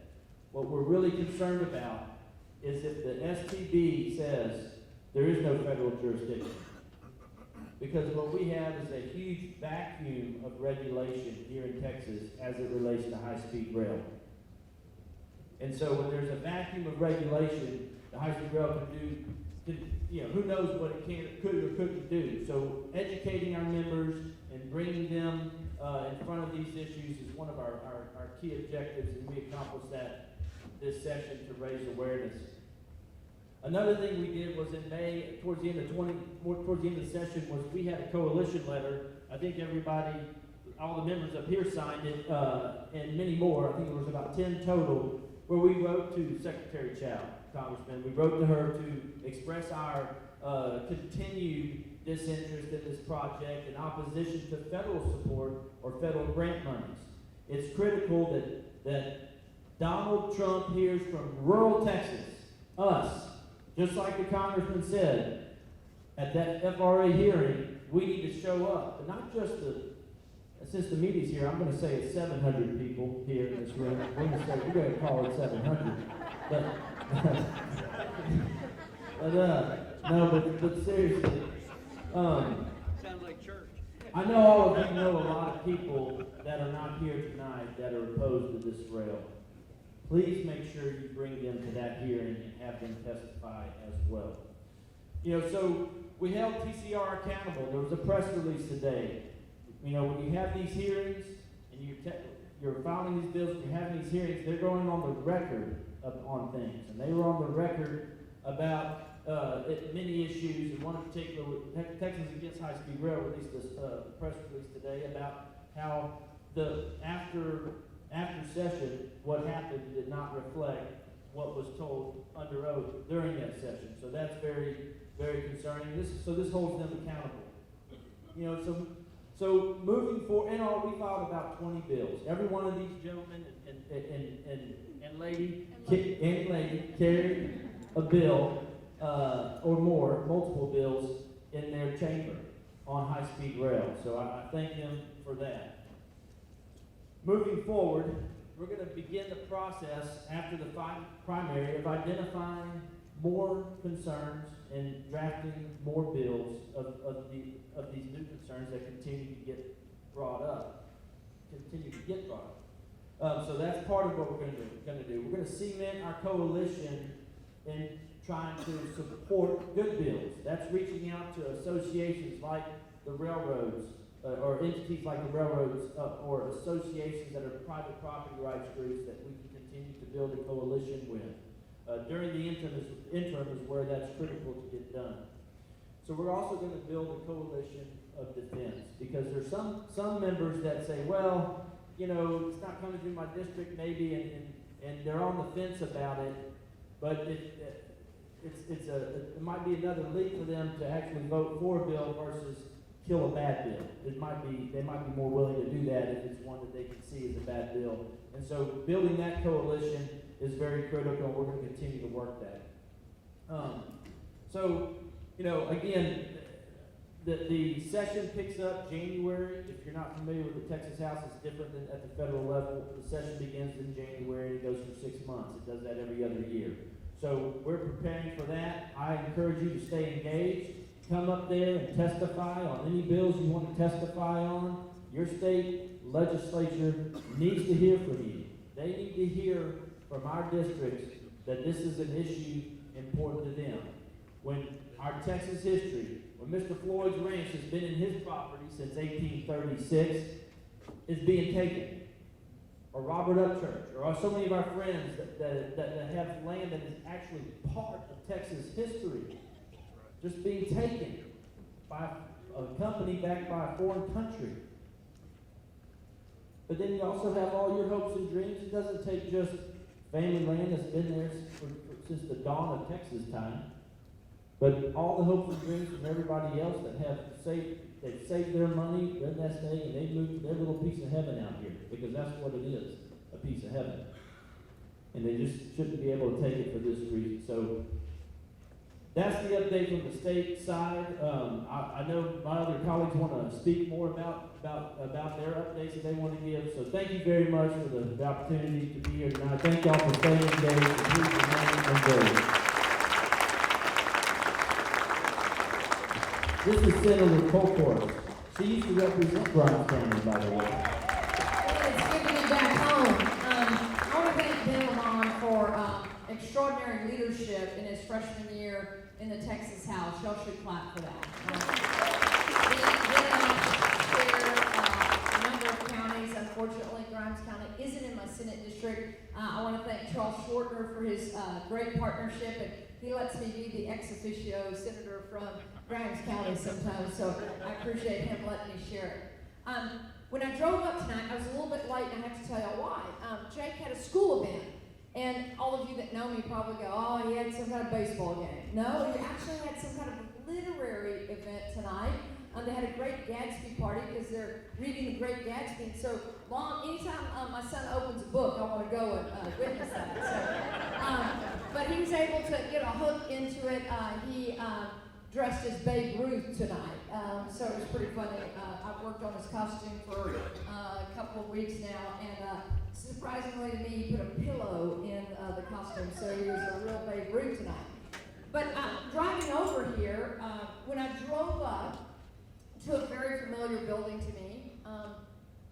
what we're really concerned about is if the STB says there is no federal jurisdiction. Because what we have is a huge vacuum of regulation here in Texas as it relates to high-speed rail. And so when there's a vacuum of regulation, the high-speed rail who knows what it could or couldn't do. So educating our members and bringing them in front of these issues is one of our key objectives, and we accomplished that this session to raise awareness. Another thing we did was in May, towards the end of the session, was we had a coalition letter. I think everybody, all the members up here signed it, and many more. I think it was about 10 total, where we wrote to Secretary Chow, Congressman. We wrote to her to express our continued disinterest in this project and opposition to federal support or federal grant monies. It's critical that Donald Trump hears from rural Texas, us, just like the Congressman said at that FRA hearing. We need to show up, but not just since the media's here, I'm going to say it's 700 people here in this room. We're going to call it 700. But seriously, Sounds like church. I know all of you know a lot of people that are not here tonight that are opposed to this rail. Please make sure you bring them to that hearing and have them testify as well. So we held TCR accountable. There was a press release today. When you have these hearings and you're filing these bills, and you're having these hearings, they're going on the record on things. And they were on the record about many issues, and one in particular, Texans Against High-Speed Rail released this press release today about how after session, what happened did not reflect what was told under oath during that session. So that's very, very concerning. This holds them accountable. You know, so moving forward, in all, we filed about 20 bills. Every one of these gentlemen and lady carried a bill or more, multiple bills in their chamber on high-speed rail. So I thank them for that. Moving forward, we're going to begin the process after the primary of identifying more concerns and drafting more bills of these new concerns that continue to get brought up. So that's part of what we're going to do. We're going to cement our coalition in trying to support good bills. That's reaching out to associations like the railroads, or entities like the railroads, or associations that are private property rights groups that we can continue to build a coalition with. During the interim is where that's critical to get done. So we're also going to build a coalition of defense, because there's some members that say, well, you know, it's not coming through my district maybe, and they're on the fence about it, but it might be another leap for them to actually vote for a bill versus kill a bad bill. They might be more willing to do that if it's one that they can see as a bad bill. And so building that coalition is very critical, and we're going to continue to work that. So, you know, again, the session picks up January. If you're not familiar with the Texas House, it's different than at the federal level. The session begins in January. It goes for 6 months. It does that every other year. So we're preparing for that. I encourage you to stay engaged. Come up there and testify on any bills you want to testify on. Your state legislature needs to hear from you. They need to hear from our districts that this is an issue important to them. When our Texas history, when Mr. Floyd's ranch has been in his property since 1836, is being taken. Or Robert Upchurch, or so many of our friends that have land that is actually part of Texas history, just being taken by a company backed by a foreign country. But then you also have all your hopes and dreams. It doesn't take just family land that's been there since the dawn of Texas time, but all the hopes and dreams from everybody else that have saved their money, their nest egg, and they moved to their little piece of heaven out here, because that's what it is, a piece of heaven. And they just shouldn't be able to take it for this reason. So that's the update from the state side. I know my other colleagues want to speak more about their updates that they want to give. So thank you very much for the opportunity to be here tonight. Thank y'all for staying engaged and please remain engaged. This is Senator Colcourt. She used to represent Grimes County, by the way. It's good to be back home. I want to thank Ben Lamont for extraordinary leadership in his freshman year in the Texas House. Y'all should clap for that. A number of counties. Unfortunately, Grimes County isn't in my Senate district. I want to thank Charles Schwartner for his great partnership, and he lets me be the ex officio senator from Grimes County sometimes, so I appreciate him letting me share it. When I drove up tonight, I was a little bit late, and I have to tell y'all why. Jake had a school event, and all of you that know me probably go, oh, he had some kind of baseball game. No, he actually had some kind of literary event tonight. They had a Great Gatsby party because they're reading the Great Gatsby. And so anytime my son opens a book, I want to go and witness that. So, but he was able to get a hook into it. He dressed as Babe Ruth tonight, so it was pretty funny. I've worked on his costume for a couple of weeks now, and surprisingly to me, he put a pillow in the costume, so he was a real Babe Ruth tonight. But driving over here, when I drove up to a very familiar building to me,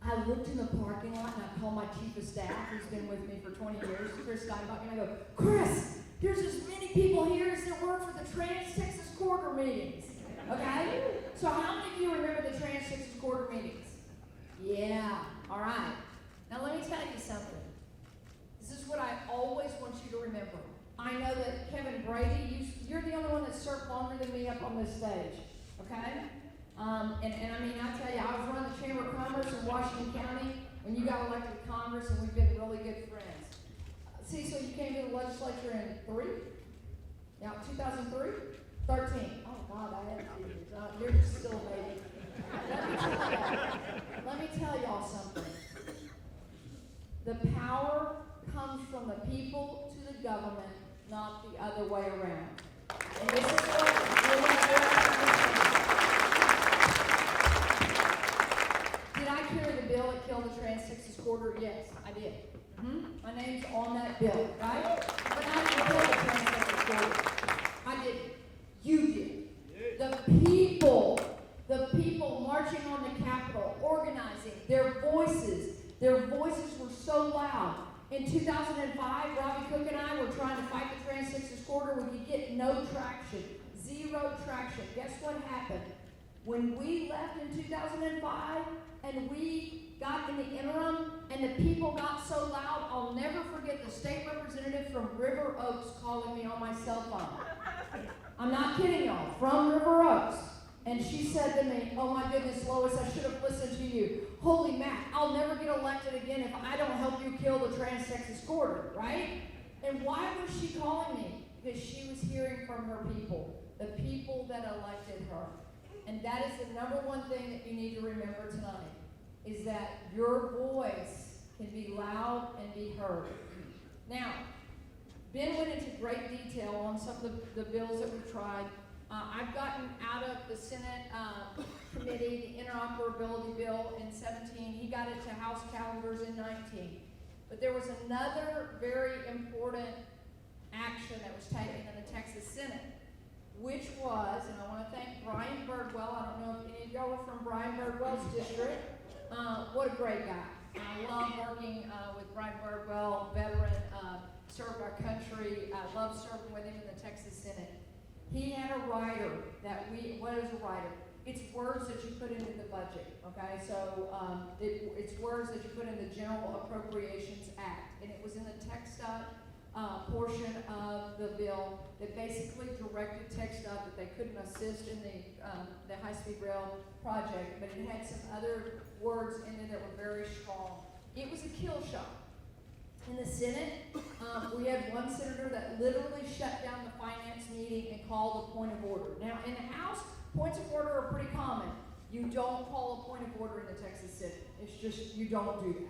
I looked in the parking lot and I called my chief of staff, who's been with me for 20 years, Chris Steinbach, and I go, Chris, there's as many people here as there were for the Trans-Texas Corridor meetings, okay? So how many of you remember the Trans-Texas Corridor meetings? Yeah, all right. Now let me tell you something. This is what I always want you to remember. I know that Kevin Brady, you're the only one that served longer than me up on this stage, okay? And I mean, I tell you, I was running the Chamber of Commerce in Washington County when you got elected to Congress, and we've been really good friends. Cecil, you came to the legislature in 3? Now, 2003? 13. Oh, God, I had 2 years. You're just still a baby. Let me tell y'all something. The power comes from the people to the government, not the other way around. And this is what Did I carry the bill that killed the Trans-Texas Corridor? Yes, I did. My name's on that bill, right? But I didn't kill the Trans-Texas Corridor. I didn't. You did. The people marching on the Capitol, organizing, their voices were so loud. In 2005, Robbie Cook and I were trying to fight the Trans-Texas Corridor. We could get no traction, 0 traction. Guess what happened? When we left in 2005 and we got in the interim and the people got so loud, I'll never forget the state representative from River Oaks calling me on my cell phone. I'm not kidding y'all, from River Oaks. And she said to me, oh my goodness, Lois, I should have listened to you. Holy Mac, I'll never get elected again if I don't help you kill the Trans-Texas Corridor, right? And why was she calling me? Because she was hearing from her people, the people that elected her. And that is the number one thing that you need to remember tonight, is that your voice can be loud and be heard. Now, Ben went into great detail on some of the bills that we've tried. I've gotten out of the Senate committee the interoperability bill in 17. He got it to House calendars in 19. But there was another very important action that was taken in the Texas Senate, which was, and I want to thank Brian Birdwell. I don't know if any of y'all are from Brian Birdwell's district. What a great guy. I love working with Brian Birdwell, veteran, served our country. I love serving with him in the Texas Senate. He had a rider that what is a rider? It's words that you put into the budget, okay? So it's words that you put in the General Appropriations Act, and it was in the TxDOT portion of the bill that basically directed TxDOT that they couldn't assist in the high-speed rail project, but it had some other words in there that were very strong. It was a kill shot. In the Senate, we had one senator that literally shut down the finance meeting and called a point of order. Now, in the House, points of order are pretty common. You don't call a point of order in the Texas Senate. It's just, you don't do that.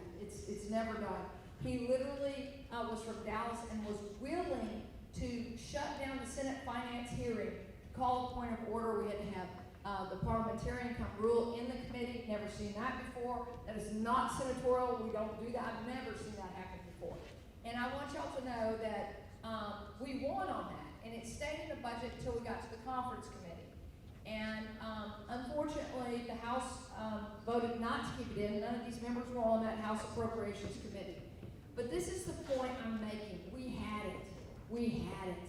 It's never done. He literally was from Dallas and was willing to shut down the Senate finance hearing, call a point of order. We had to have the parliamentarian come rule in the committee. Never seen that before. That is not senatorial. We don't do that. I've never seen that happen before. And I want y'all to know that we won on that, and it stayed in the budget until we got to the conference committee. And unfortunately, the House voted not to keep it in. None of these members were on that House Appropriations Committee. But this is the point I'm making. We had it. We had it.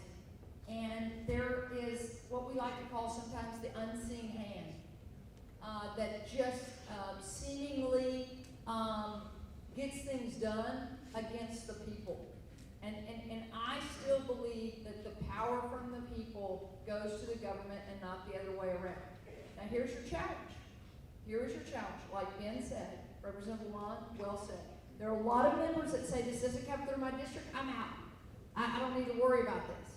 And there is what we like to call sometimes the unseen hand that just seemingly gets things done against the people. And I still believe that the power from the people goes to the government and not the other way around. Now here's your challenge. Here is your challenge. Like Ben said, Representative Lund, well said. There are a lot of members that say this doesn't come through my district, I'm out. I don't need to worry about this,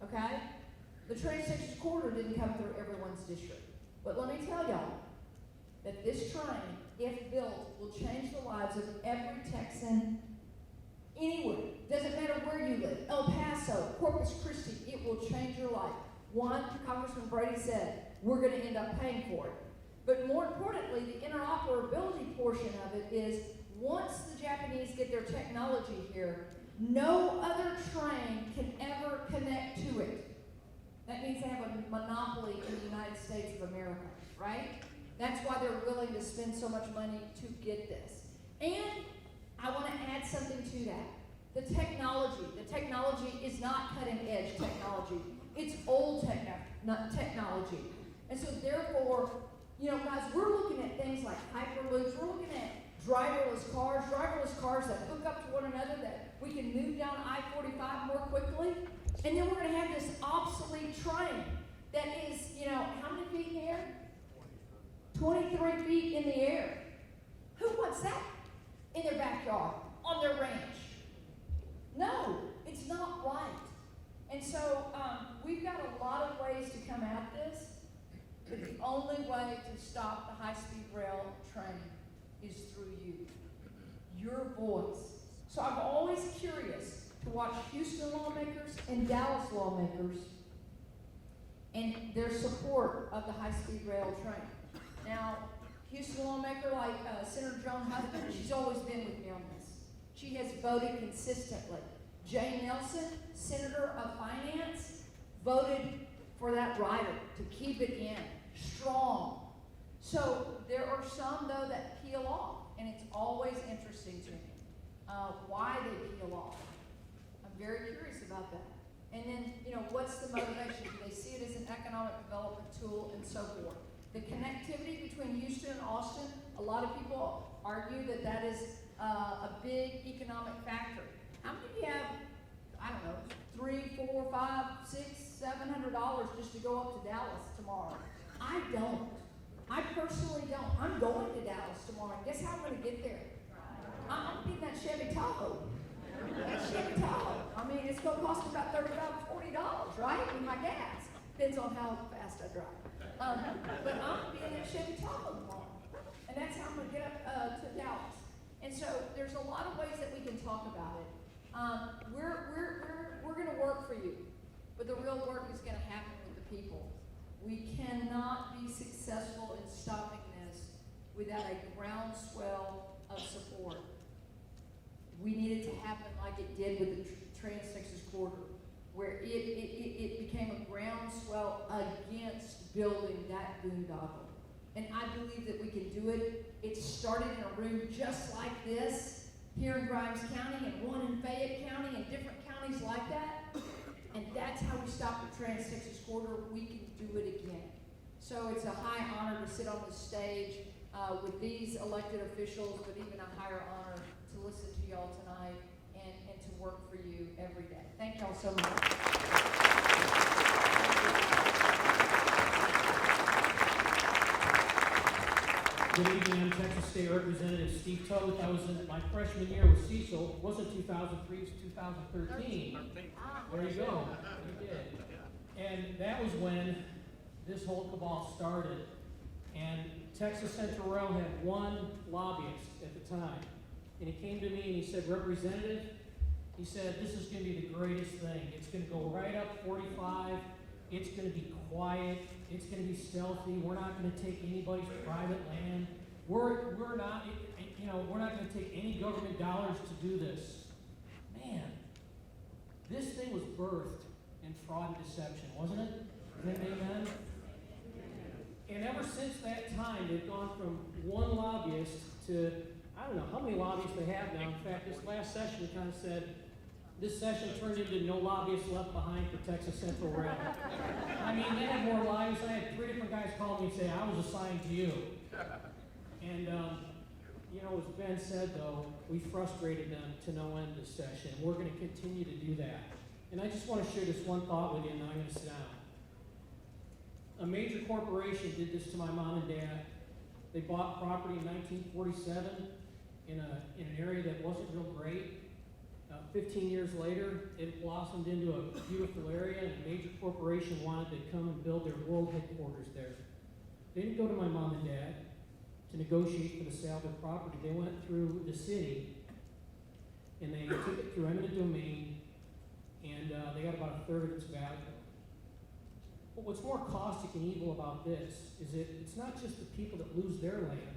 okay? The Trans-Texas Corridor didn't come through everyone's district. But let me tell y'all that this train, if built, will change the lives of every Texan anywhere. Doesn't matter where you live, El Paso, Corpus Christi, it will change your life. One, Congressman Brady said, we're gonna end up paying for it. But more importantly, the interoperability portion of it is once the Japanese get their technology here, no other train can ever connect to it. That means they have a monopoly in the United States of America, right? That's why they're willing to spend so much money to get this. And I want to add something to that. The technology is not cutting edge technology. It's old technology. And so therefore, you know, guys, we're looking at things like hyperloops. We're looking at driverless cars that hook up to one another, that we can move down I-45 more quickly. And then we're going to have this obsolete train that is, you know, how many feet in the air? 23 feet in the air. Who wants that in their backyard, on their ranch? No, it's not right. And so we've got a lot of ways to come at this, but the only way to stop the high-speed rail train is through you, your voice. So I'm always curious to watch Houston lawmakers and Dallas lawmakers and their support of the high-speed rail train. Now, Houston lawmaker like Senator Joan Husband, she's always been with me on this. She has voted consistently. Jay Nelson, Senator of Finance, voted for that rider to keep it in, strong. So there are some, though, that peel off, and it's always interesting to me why they peel off. I'm very curious about that. And then, what's the motivation? Do they see it as an economic development tool and so forth? The connectivity between Houston and Austin, a lot of people argue that that is a big economic factor. How many of you have, I don't know, $300, $400, $500, $600, $700 just to go up to Dallas tomorrow? I don't. I personally don't. I'm going to Dallas tomorrow. Guess how I'm going to get there? I'm getting that Chevy Tahoe. That Chevy Tahoe. I mean, it's going to cost me about $35, $40, right? With my gas. Depends on how fast I drive. But I'm getting that Chevy Tahoe tomorrow. And that's how I'm going to get up to Dallas. And so there's a lot of ways that we can talk about it. We're going to work for you, but the real work is going to happen with the people. We cannot be successful in stopping this without a groundswell of support. We need it to happen like it did with the Trans-Texas Corridor, where it became a groundswell against building that boondoggle. And I believe that we can do it. It started in a room just like this here in Grimes County and one in Fayette County and different counties like that. And that's how we stop the Trans-Texas Corridor. We can do it again. So it's a high honor to sit on the stage with these elected officials, but even a higher honor to listen to y'all tonight and to work for you every day. Thank y'all so much. Good evening, I'm Texas State Representative Steve Toth. I was in my freshman year with Cecil. It wasn't 2003, it was 2013. There you go. You did. And that was when this whole cabal started. And Texas Central Rail had one lobbyist at the time. And he came to me and he said, Representative, he said, this is going to be the greatest thing. It's going to go right up 45. It's going to be quiet. It's going to be stealthy. We're not going to take anybody's private land. We're not going to take any government dollars to do this. Man, this thing was birthed in fraud and deception, wasn't it? Amen? And ever since that time, they've gone from one lobbyist to, I don't know how many lobbyists they have now. In fact, this last session, we kind of said, this session turned into no lobbyists left behind for Texas Central Rail. I mean, they have more lobbyists. I had 3 different guys call me and say, I was assigned to you. And, as Ben said, though, we frustrated them to no end this session. We're going to continue to do that. And I just want to share this one thought with you, and then I'm going to sit down. A major corporation did this to my mom and dad. They bought property in 1947 in an area that wasn't real great. 15 years later, it blossomed into a beautiful area, and a major corporation wanted to come and build their world headquarters there. They didn't go to my mom and dad to negotiate for the sale of their property. They went through the city, and they took it through eminent domain, and they got about a third of its value. But what's more caustic and evil about this is that it's not just the people that lose their land,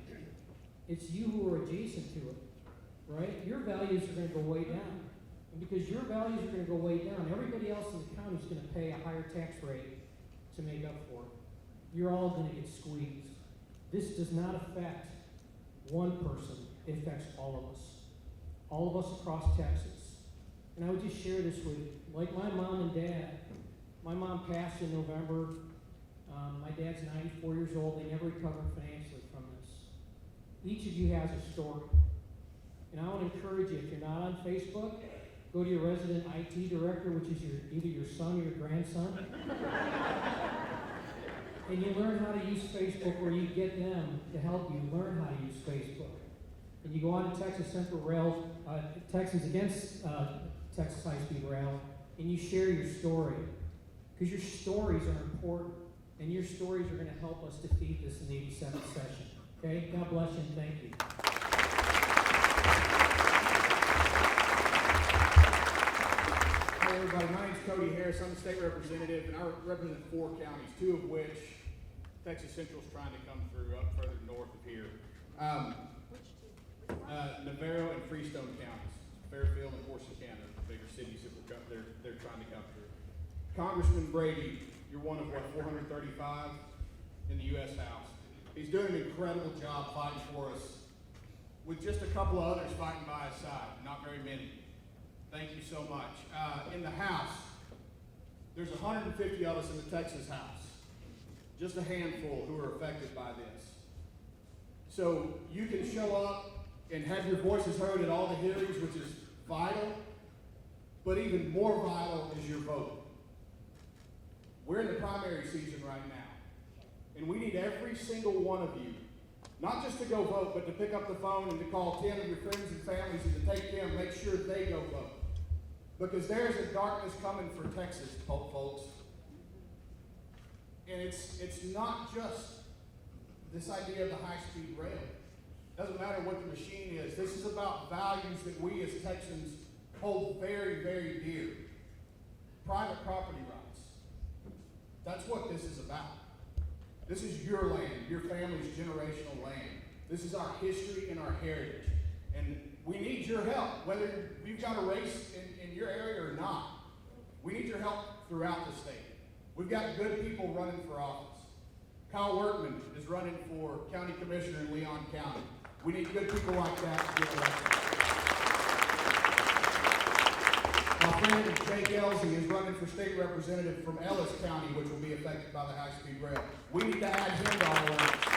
it's you who are adjacent to it, right? Your values are going to go way down. And because your values are going to go way down, everybody else in the county is going to pay a higher tax rate to make up for it. You're all going to get squeezed. This does not affect one person, it affects all of us across Texas. And I would just share this with you. Like my mom and dad, my mom passed in November. My dad's 94 years old. They never recovered financially from this. Each of you has a story. And I want to encourage you, if you're not on Facebook, go to your resident IT director, which is either your son or your grandson. And you learn how to use Facebook, or you get them to help you learn how to use Facebook. And you go on to Texas Central Rail, Texans Against Texas high-speed rail, and you share your story. Because your stories are important, and your stories are going to help us defeat this in the 87th session. Okay? God bless you, and thank you. Hi everybody, my name's Cody Harris. I'm the state representative, and I represent 4 counties, 2 of which Texas Central's trying to come through up further north of here. Navarro and Freestone counties, Fairfield and Corsicana, the bigger cities that they're trying to come through. Congressman Brady, you're one of what, 435 in the U.S. House. He's doing an incredible job fighting for us, with just a couple of others fighting by his side, not very many. Thank you so much. In the House, there's 150 of us in the Texas House, just a handful who are affected by this. So you can show up and have your voices heard at all the hearings, which is vital, but even more vital is your vote. We're in the primary season right now, and we need every single one of you, not just to go vote, but to pick up the phone and to call 10 of your friends and families and to take them, make sure they go vote. Because there is a darkness coming for Texas, folks. And it's not just this idea of the high-speed rail. Doesn't matter what the machine is. This is about values that we as Texans hold very, very dear. Private property rights. That's what this is about. This is your land, your family's generational land. This is our history and our heritage. And we need your help, whether you've got a race in your area or not. We need your help throughout the state. We've got good people running for office. Kyle Workman is running for county commissioner in Leon County. We need good people like that to get elected. My friend Jake Elsey is running for state representative from Ellis County, which will be affected by the high-speed rail. We need to add him to our ranks.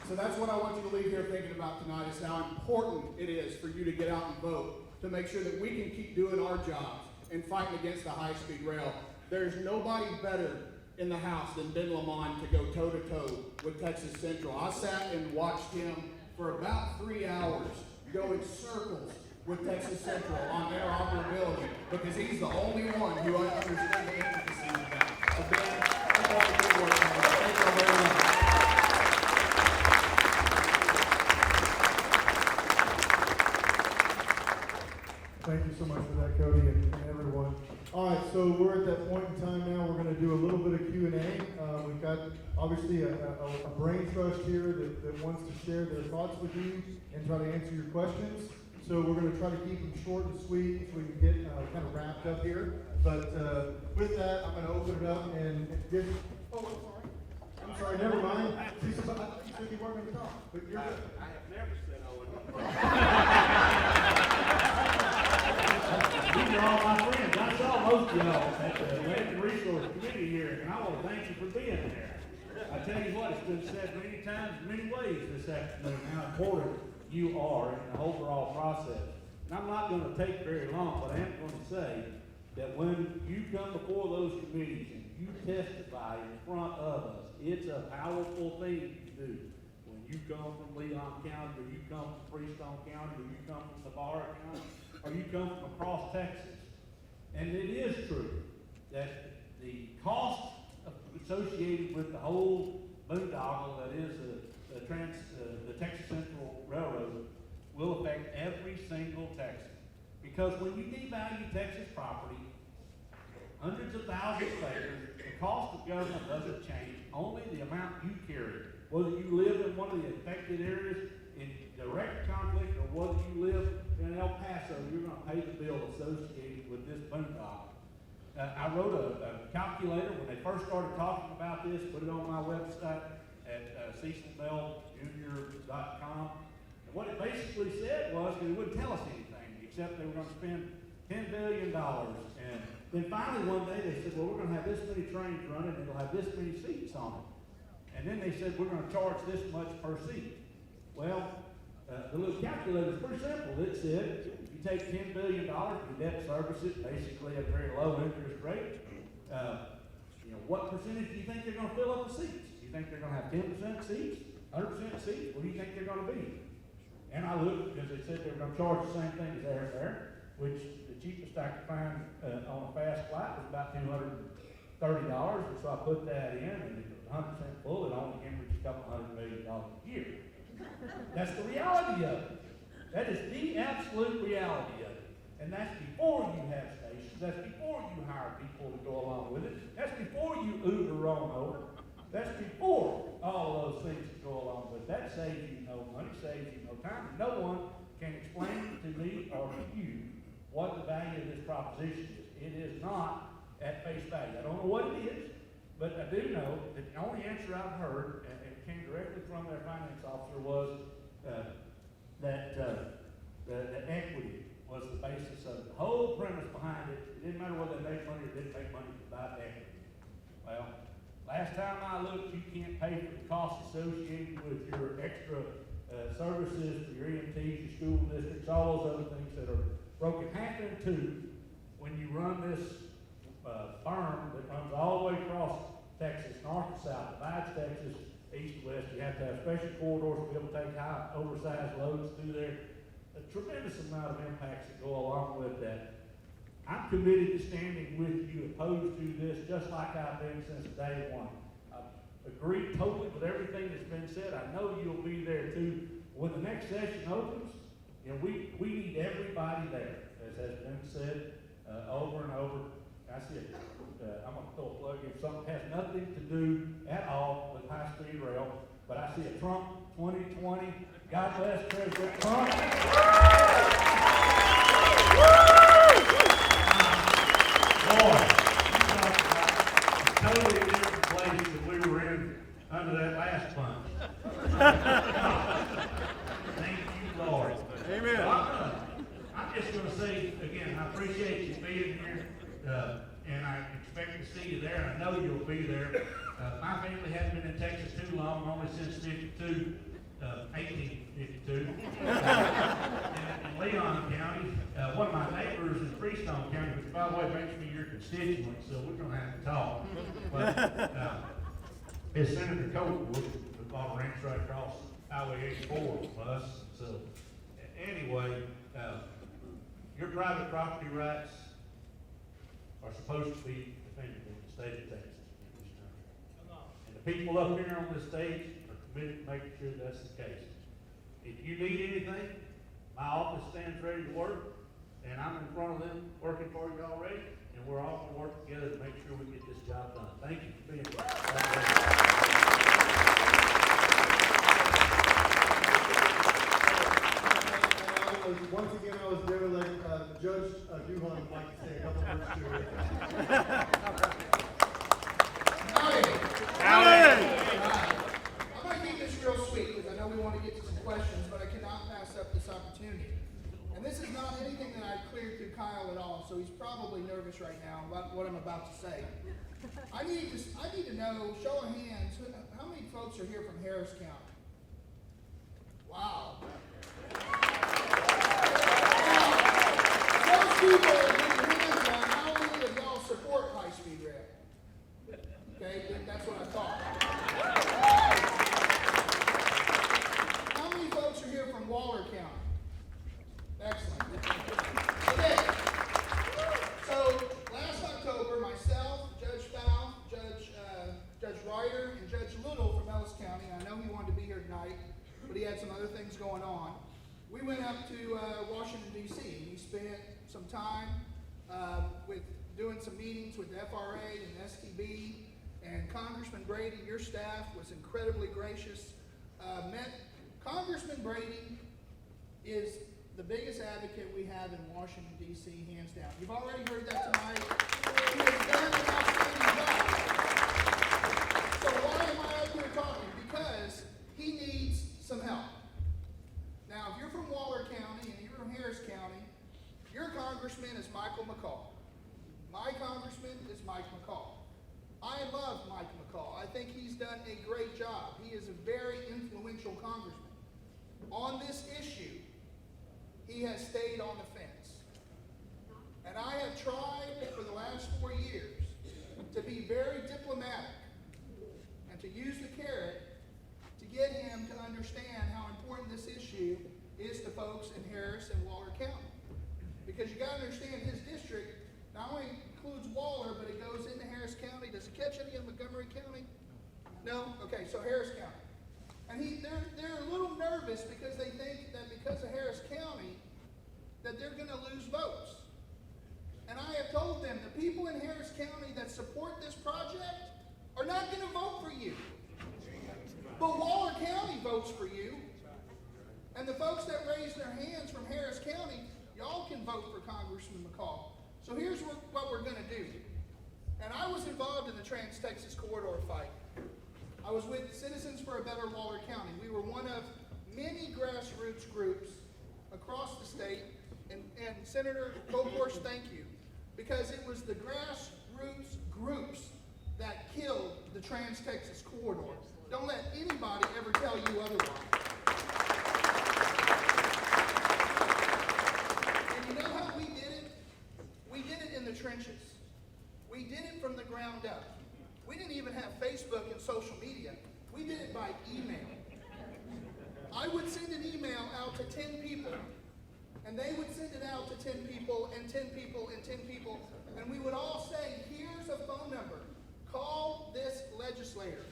So that's what I want you to leave here thinking about tonight, is how important it is for you to get out and vote, to make sure that we can keep doing our jobs and fighting against the high-speed rail. There's nobody better in the House than Ben Lamont to go toe-to-toe with Texas Central. I sat and watched him for about 3 hours go in circles with Texas Central on interoperability, because he's the only one who understands the intricacies of that. So Ben, keep up the good work, man. Thank you very much. Thank you so much for that, Cody, and everyone. All right, so we're at that point in time now. We're going to do a little bit of Q&A. We've got obviously a brain trust here that wants to share their thoughts with you and try to answer your questions. So we're going to try to keep them short and sweet so we can get kind of wrapped up here. But with that, I'm going to open it up and give. Oh, I'm sorry. Never mind. You said you weren't going to talk, but you're good. I have never said I would. These are all my friends. I saw most of y'all at the Land and Resource Committee here, and I want to thank you for being there. I tell you what, it's been said many times, many ways this afternoon, how important you are in the overall process. And I'm not going to take very long, but I am going to say that when you come before those committees and you testify in front of us, it's a powerful thing to do. When you come from Leon County, or you come from Freestone County, or you come from Navarro County, or you come from across Texas. And it is true that the cost associated with the whole boondoggle that is the Texas Central Railroad will affect every single Texan. Because when you devalue Texas property, hundreds of thousands of acres, the cost of government doesn't change, only the amount you carry. Whether you live in one of the affected areas in direct conflict, or whether you live in El Paso, you're going to pay the bill associated with this boondoggle. I wrote a calculator when they first started talking about this, put it on my website at cecilbellsjr.com. And what it basically said was, it wouldn't tell us anything, except they were going to spend $10 billion. And then finally one day they said, well, we're going to have this many trains running, and it'll have this many seats on it. And then they said, we're going to charge this much per seat. Well, the little calculator is pretty simple. It said, if you take $10 billion, you debt service it, basically at a very low interest rate. What percentage do you think they're going to fill up the seats? Do you think they're going to have 10% seats, 100% seats? What do you think they're going to be? And I looked, because they said they were gonna charge the same thing as airfare, which the cheapest I could find, on a fast flight was about $230, and so I put that in, and it was 100% full, it only hemorrhaged a couple $100 million a year. That's the reality of it. That is the absolute reality of it. And that's before you have stations, that's before you hire people to go along with it, that's before you Uber on over, that's before all of those things that go along with it. That saves you no money, saves you no time, and no one can explain to me or to you what the value of this proposition is. It is not at face value. I don't know what it is, but I do know that the only answer I've heard, and it came directly from their finance officer, was that equity was the basis of it. The whole premise behind it. It didn't matter whether they made money or didn't make money, to buy equity. Well, last time I looked, you can't pay for the costs associated with your extra services for your EMTs, your school districts, all those other things that are broken half in two when you run this firm that runs all the way across Texas, north to south, divides Texas east to west. You have to have special corridors to be able to take high, oversized loads through there. A tremendous amount of impacts that go along with that. I'm committed to standing with you opposed to this, just like I've been since day one. I agree totally with everything that's been said. I know you'll be there too. When the next session opens, you know, we need everybody there, as has been said over and over. I see it. I'm going to throw a plug in something that has nothing to do at all with high-speed rail, but I see a Trump 2020. God bless President Trump. Boy, totally different place that we were in under that last punch. Thank you, Lord. Amen. Well, I'm just going to say again, I appreciate you being here, and I expect to see you there. I know you'll be there. My family hasn't been in Texas too long, only since 1852. In Leon County, one of my neighbors in Freestone County, which by the way makes me your constituent, so we're going to have to talk. But is Senator Copeland, who bought a ranch right across Highway 84 from us. So anyway, your private property rights are supposed to be defended in the state of Texas. And the people up here on this stage are committed to making sure that's the case. If you need anything, my office stands ready to work, and I'm in front of them working for you already, and we're all going to work together to make sure we get this job done. Thank you for being here. Once again, I was there to let Judge Duhon would like to say a couple words to it. I'm going to keep this real sweet because I know we want to get to some questions, but I cannot pass up this opportunity. And this is not anything that I cleared through Kyle at all, so he's probably nervous right now about what I'm about to say. I need to know, show of hands, how many folks are here from Harris County? Wow. Most people are getting hands on how many of y'all support high-speed rail. Okay, that's what I thought. How many folks are here from Waller County? Excellent. Okay. So last October, myself, Judge Fowl, Judge Ryder, and Judge Little from Ellis County, I know he wanted to be here tonight, but he had some other things going on. We went up to Washington, D.C. We spent some time with doing some meetings with the FRA and STB, and Congressman Brady, your staff was incredibly gracious. Congressman Brady is the biggest advocate we have in Washington, D.C., hands down. You've already heard that tonight. He has done an outstanding job. So why am I up here talking? Because he needs some help. Now, if you're from Waller County and you're from Harris County, your congressman is Michael McCall. My congressman is Mike McCall. I love Mike McCall. I think he's done a great job. He is a very influential congressman. On this issue, he has stayed on the fence. And I have tried for the last 4 years to be very diplomatic and to use the carrot to get him to understand how important this issue Harris and Waller County. Because you gotta understand his district not only includes Waller, but it goes into Harris County. Does it catch any of Montgomery County? No? Okay, so Harris County. And they're a little nervous because they think that because of Harris County, that they're gonna lose votes. And I have told them the people in Harris County that support this project are not gonna vote for you. But Waller County votes for you. And the folks that raise their hands from Harris County, y'all can vote for Congressman McCall. So here's what we're gonna do. And I was involved in the Trans-Texas Corridor fight. I was with Citizens for a Better Waller County. We were one of many grassroots groups across the state. And Senator Goldbush, thank you. Because it was the grassroots groups that killed the Trans-Texas Corridor. Don't let anybody ever tell you otherwise. And you know how we did it? We did it in the trenches. We did it from the ground up. We didn't even have Facebook and social media. We did it by email. I would send an email out to 10 people, and they would send it out to 10 people, and 10 people, and 10 people, and we would all say, here's a phone number. Call this legislator.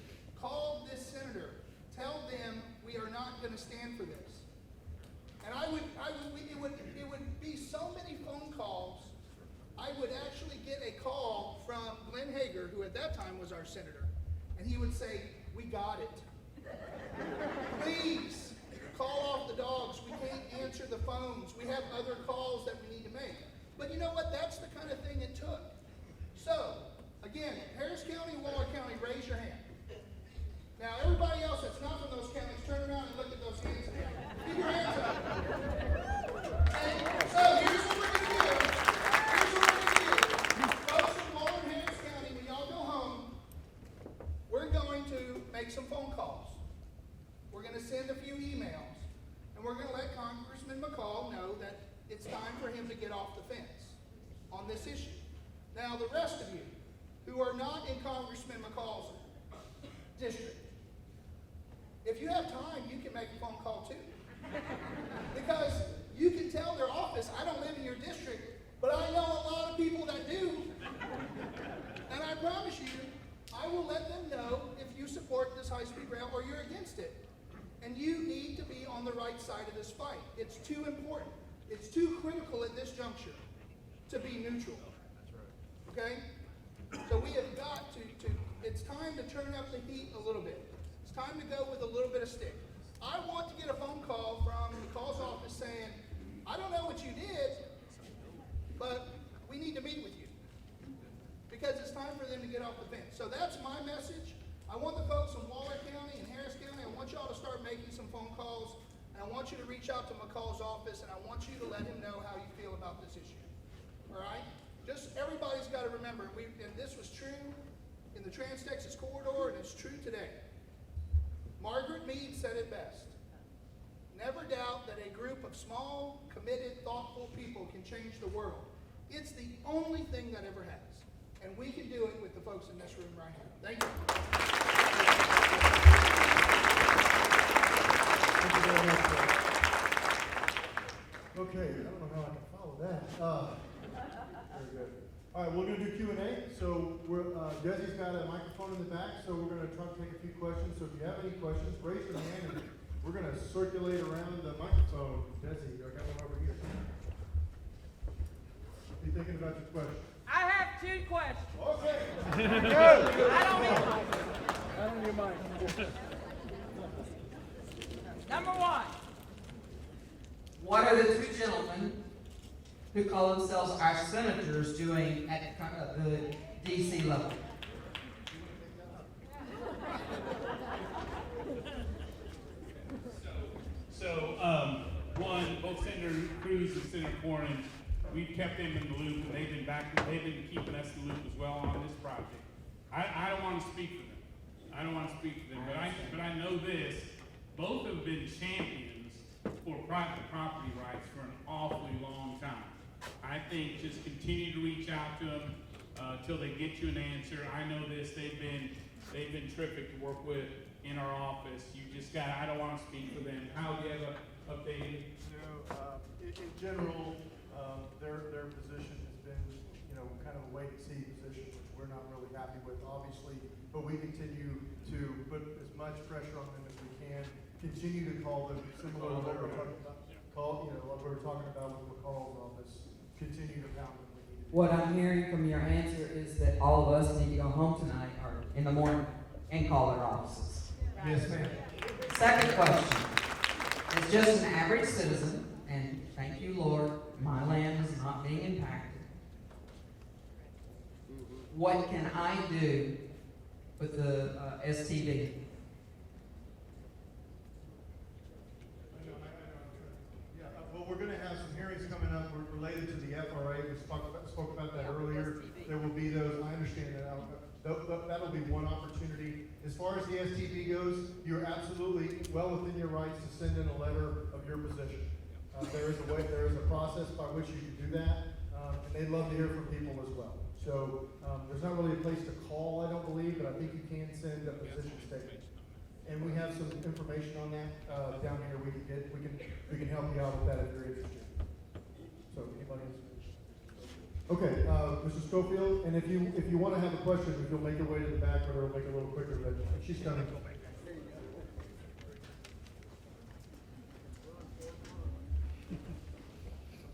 Call this senator. Tell them we are not going to stand for this. And it would be so many phone calls. I would actually get a call from Glenn Hager, who at that time was our senator, and he would say, we got it. Please, call off the dogs. We can't answer the phones. We have other calls that we need to make. But you know what? That's the kind of thing it took. So, again, Harris County, Waller County, raise your hand. Now, everybody else that's not from those counties, turn around and look at those hands again. Keep your hands up. And so, here's what we're going to do. Folks in Waller and Harris County, when y'all go home, we're going to make some phone calls. We're going to send a few emails. And we're going to let Congressman McCall know that it's time for him to get off the fence on this issue. Now, the rest of you who are not in Congressman McCall's district, if you have time, you can make a phone call too. Because you can tell their office, I don't live in your district, but I know a lot of people that do. And I promise you, I will let them know if you support this high-speed rail or you're against it. And you need to be on the right side of this fight. It's too important. It's too critical at this juncture to be neutral. Okay? So we have got to it's time to turn up the heat a little bit. It's time to go with a little bit of stick. I want to get a phone call from McCall's office saying, I don't know what you did, but we need to meet with you. Because it's time for them to get off the fence. So that's my message. I want the folks in Waller County and Harris County, I want y'all to start making some phone calls, and I want you to reach out to McCall's office, and I want you to let him know how you feel about this issue. All right? Just everybody's got to remember, and this was true in the Trans-Texas Corridor, and it's true today. Margaret Mead said it best. Never doubt that a group of small, committed, thoughtful people can change the world. It's the only thing that ever has. And we can do it with the folks in this room right here. Thank you. Thank you very much, sir. Okay, I don't know how I can follow that. Very good. All right, we're going to do Q&A. So Desi's got a microphone in the back, so we're going to try to take a few questions. So if you have any questions, raise your hand, and we're going to circulate around the microphone. Desi, I got one over here. Be thinking about your question. I have 2 questions. Okay. Good. I don't need mine. I don't need mine. Number 1. What are the 2 gentlemen who call themselves our senators doing at the D.C. level? One, both Senator Cruz and Senator Cornyn, we've kept them in the loop, and they've been keeping us in the loop as well on this project. I don't want to speak for them. But I know this. Both have been champions for private property rights for an awfully long time. I think just continue to reach out to them until they get you an answer. I know this. They've been terrific to work with in our office. I don't want to speak for them. Kyle, do you have updated? In general, their position has been, kind of a wait-and-see position, which we're not really happy with, obviously. But we continue to put as much pressure on them as we can. Continue to call them similar to what we're talking about. What we were talking about with McCall's office. Continue to pound them. What I'm hearing from your answer is that all of us need to go home tonight or in the morning and call their offices. Yes, ma'am. Second question. As just an average citizen, and thank you, Lord, my land is not being impacted. What can I do with the STB? Well, we're going to have some hearings coming up related to the FRA. We spoke about that earlier. There will be those. I understand that. That'll be one opportunity. As far as the STB goes, you're absolutely well within your rights to send in a letter of your position. There is a process by which you can do that, and they'd love to hear from people as well. So there's not really a place to call, I don't believe, but I think you can send a position statement. And we have some information on that down here. We can help you out with that if you're interested. So anybody else? Okay, Mr. Schofield, and if you want to have a question, if you'll make your way to the back, or it'll make it a little quicker. But she's coming.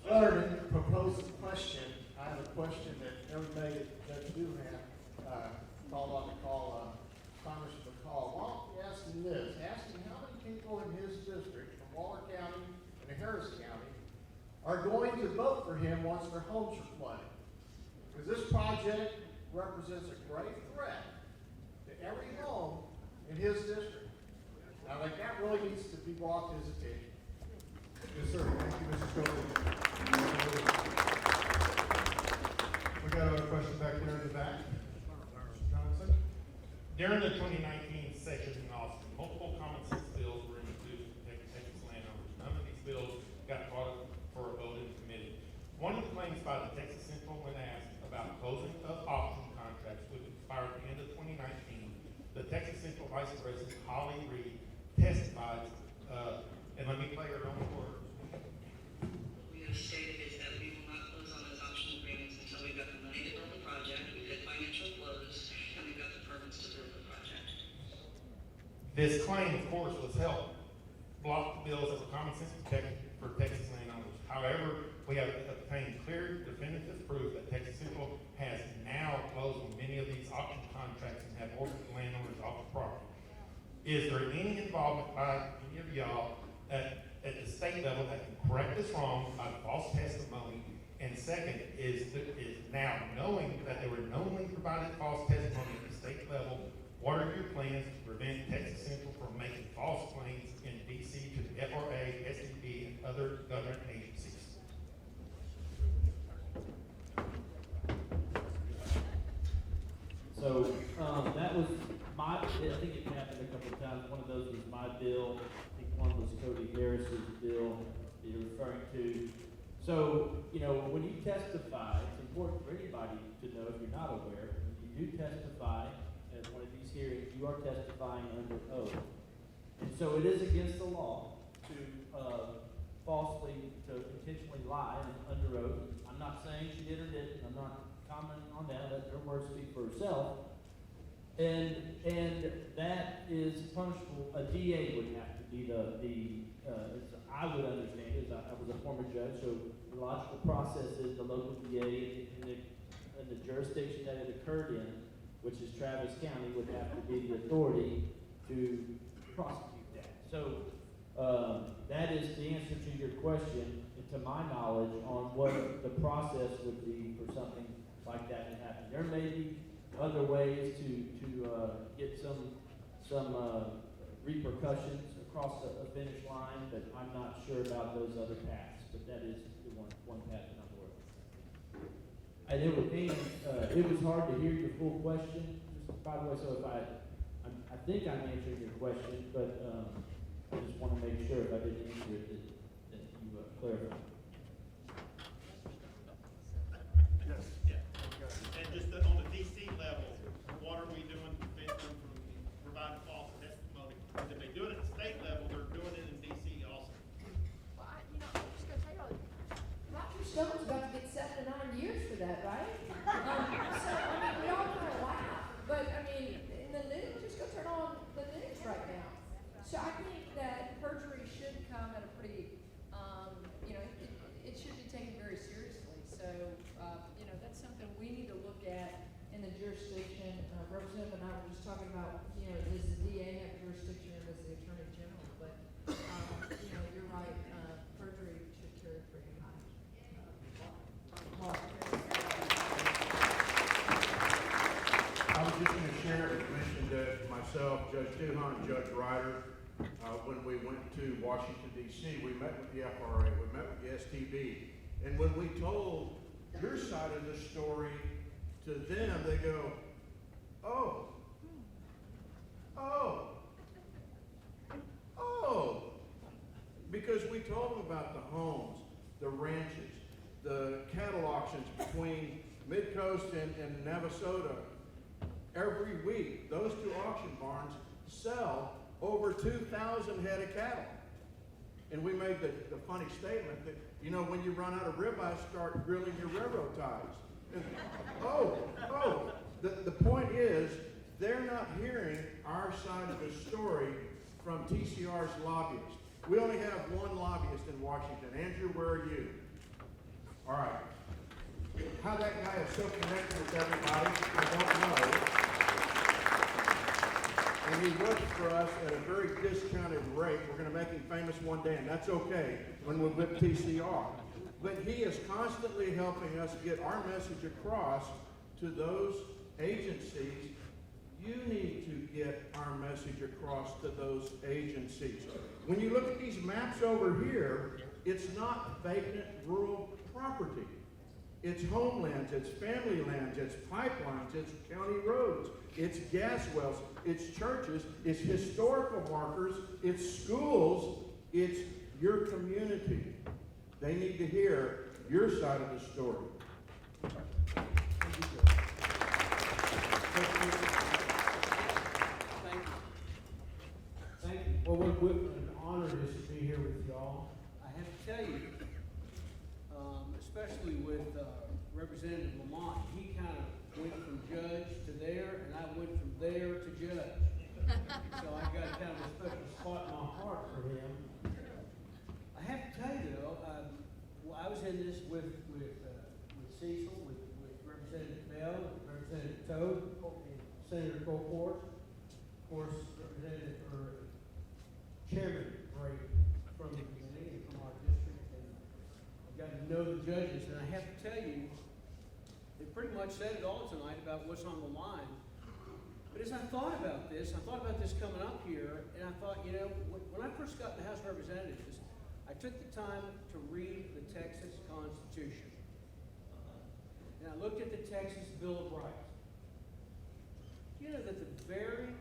Other than propose a question, I have a question that everybody that do have called on to call Congressman McCall. Why don't we ask him this? Ask him how many people in his district from Waller County and Harris County are going to vote for him once their homes are flooded. Because this project represents a great threat to every home in his district. I think that really needs to be brought to his attention. Yes, sir. Thank you, Mr. Schofield. We got another question back there in the back. Johnson? During the 2019 session in Austin, multiple common sense bills were introduced to protect Texas landowners. None of these bills got brought up for a vote in committee. One of the claims by the Texas Central when asked about closing of auction contracts would expire at the end of 2019, the Texas Central Vice President Holly Reed testified, and let me play her own words. We have stated is that we will not close on those option agreements until we've got the money to build the project, we've got financial close, and we've got the permits to build the project. This claim, of course, was helped block the bills that were common sense protected for Texas landowners. However, we have obtained clear, definitive proof that Texas Central has now closed on many of these auction contracts and have ordered the landowners off the property. Is there any involvement by any of y'all at the state level that can correct this wrong by false testimony? And second, is now knowing that they were knowingly provided false testimony at the state level, what are your plans to prevent Texas Central from making false claims in D.C. to the FRA, STB, and other government agencies? So that was I think it happened a couple of times. One of those was my bill. I think one was Cody Harris's bill that you're referring to. So, when you testify, it's important for anybody to know, if you're not aware, when you do testify at one of these hearings, you are testifying under oath. And so it is against the law to intentionally lie under oath. I'm not saying she did or didn't. I'm not commenting on that. Let her words speak for herself. And that is punishable. A DA would have to be as I would understand it, I was a former judge, so the logical process is the local DA in the jurisdiction that it occurred in, which is Travis County, would have to be the authority to prosecute that. So that is the answer to your question, and to my knowledge, on what the process would be for something like that to happen. There may be other ways to get some repercussions across a finish line, but I'm not sure about those other paths. But that is the one path that I'm working. And it was hard to hear your full question. Just by the way, so if I think I'm answering your question, but I just want to make sure if I didn't answer it that you clarify. Yes. Yeah. And just on the DC level, what are we doing to prevent them from providing false testimony? Because if they do it at the state level, they're doing it in DC also. we all kind of laugh, but I mean, in the news, just go turn on the news right now. So I think that perjury should come at a pretty, it should be taken very seriously. So, that's something we need to look at in the jurisdiction. Representative and I were just talking about, does the DA have jurisdiction or does the Attorney General? But, you're right, perjury should carry pretty high. I was just going to share, mention that myself, Judge Duhan, and Judge Ryder, when we went to Washington, D.C., we met with the FRA, we met with the STB, and when we told your side of the story to them, they go, oh, because we told them about the homes, the ranches, the cattle auctions between Mid-Coast and Navasota. Every week, those two auction barns sell over 2,000 head of cattle. And we made the funny statement that, when you run out of ribeye, start grilling your railroad ties. And, the point is, they're not hearing our side of the story from TCR's lobbyists. We only have one lobbyist in Washington. Andrew, where are you? All right. How that guy is so connected with everybody, I don't know. And he works for us at a very discounted rate. We're going to make him famous one day, and that's okay when we're with TCR. But he is constantly helping us get our message across to those agencies. You need to get our message across to those agencies. When you look at these maps over here, it's not vacant rural property. It's homelands, it's family lands, it's pipelines, it's county roads, it's gas wells, it's churches, it's historical markers, it's schools, it's your community. They need to hear your side of the story. Thank you. Well, what an honor it is to be here with y'all. I have to tell you, especially with Representative Lamont, he kind of went from judge to there, and I went from there to judge. So I got kind of a special spot in my heart for him. I have to tell you though, I was in this with Cecil, with Representative Bell, with Representative Toad, and Senator Colport, of course, Chairman Brady from the beginning and from our district, and I got to know the judges, and I have to tell you, they pretty much said it all tonight about what's on the line. But as I thought about this coming up here, and I thought, when I first got in the House of Representatives, I took the time to read the Texas Constitution. And I looked at the Texas Bill of Rights. You know that the very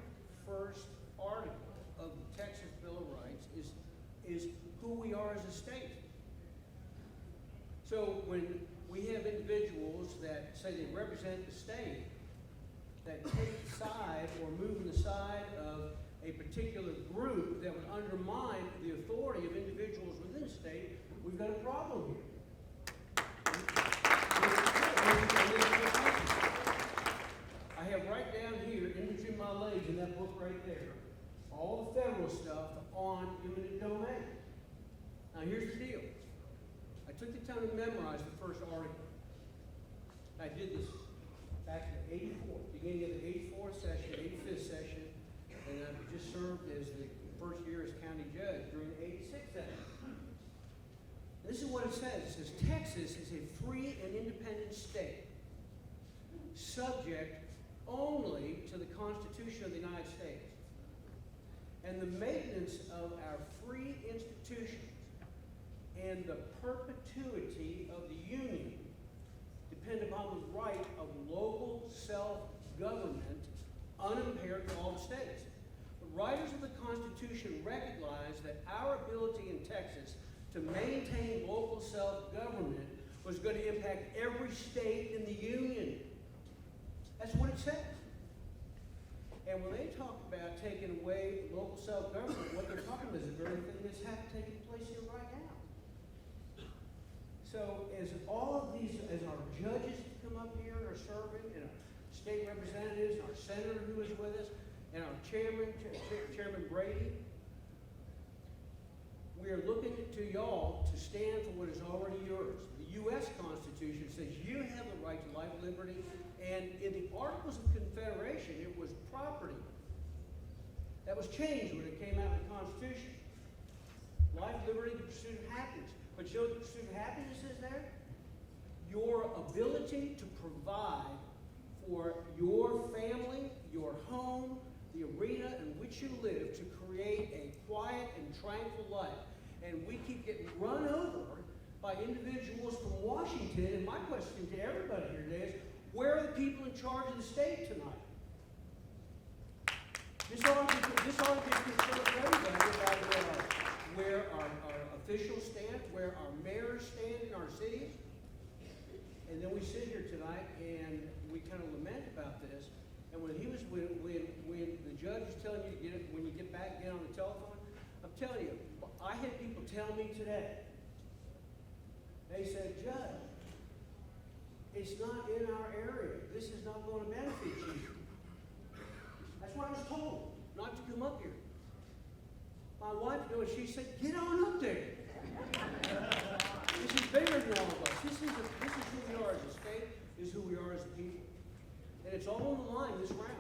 first article of the Texas Bill of Rights is who we are as a state. So when we have individuals that say they represent the state, that take the side or move on the side of a particular group that would undermine the authority of individuals within the state, we've got a problem here. I have right down here, in between my legs, in that book right there, all the federal stuff on eminent domain. Now here's the deal. I took the time to memorize the first article. I did this back in the beginning of the 84th session, 85th session, and I just served as the first year as county judge during the 86th session. This is what it says. It says, Texas is a free and independent state, subject only to the Constitution of the United States. And the maintenance of our free institutions and the perpetuity of the Union depend upon the right of local self-government unimpaired to all the states. The writers of the Constitution recognize that our ability in Texas to maintain local self-government was going to impact every state in the Union. That's what it says. And when they talk about taking away local self-government, what they're talking about is the very thing that's taking place here right now. So as all of these, as our judges come up here and are serving, and our state representatives, and our senator who is with us, and our chairman, Chairman Brady. We are looking to y'all to stand for what is already yours. The U.S. Constitution says you have the right to life, liberty, and in the Articles of Confederation, it was property. That was changed when it came out of the Constitution. Life, liberty, the pursuit of happiness. But you know what the pursuit of happiness is there? Your ability to provide for your family, your home, the arena in which you live, to create a quiet and tranquil life. And we keep getting run over by individuals from Washington. And my question to everybody here today is, where are the people in charge of the state tonight? This ought to be concerned for everybody about where our officials stand, where our mayors stand in our cities. And then we sit here tonight and we kind of lament about this. And when the judge is telling you to get it, when you get back, get on the telephone, I'm telling you, I had people tell me today, they said, Judge, it's not in our area. This is not going to benefit you. That's what I was told, not to come up here. My wife, you know, she said, get on up there. This is bigger than all of us. This is who we are as a state, this is who we are as a people. And it's all on the line this round.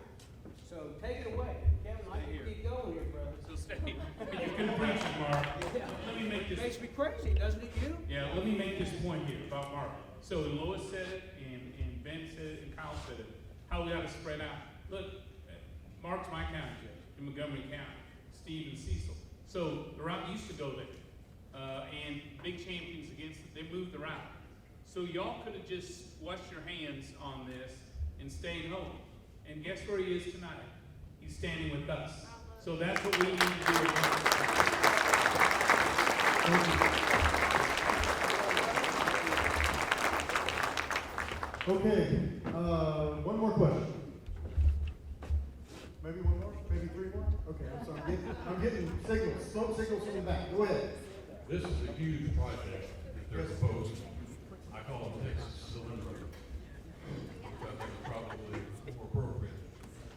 So take it away. Kevin, I can keep going here, brother. So stay. You can preach it, Mark. Yeah. Let me make this. It makes me crazy, doesn't it, you? Yeah, let me make this point here about Mark. So Lois said it, and Ben said it, and Kyle said it. How we ought to spread out. Look, Mark's my county judge in Montgomery County. Steve and Cecil. So the route used to go there, and big champions against it. They moved the route. So y'all could have just washed your hands on this and stayed home. And guess where he is tonight? He's standing with us. So that's what we need to do. Okay, one more question. Maybe one more? Maybe three more? Okay, so I'm getting signals, smoke signals from the back. Go ahead. This is a huge project that they're proposing. I call them Texas Cylinder, which I think is probably more appropriate.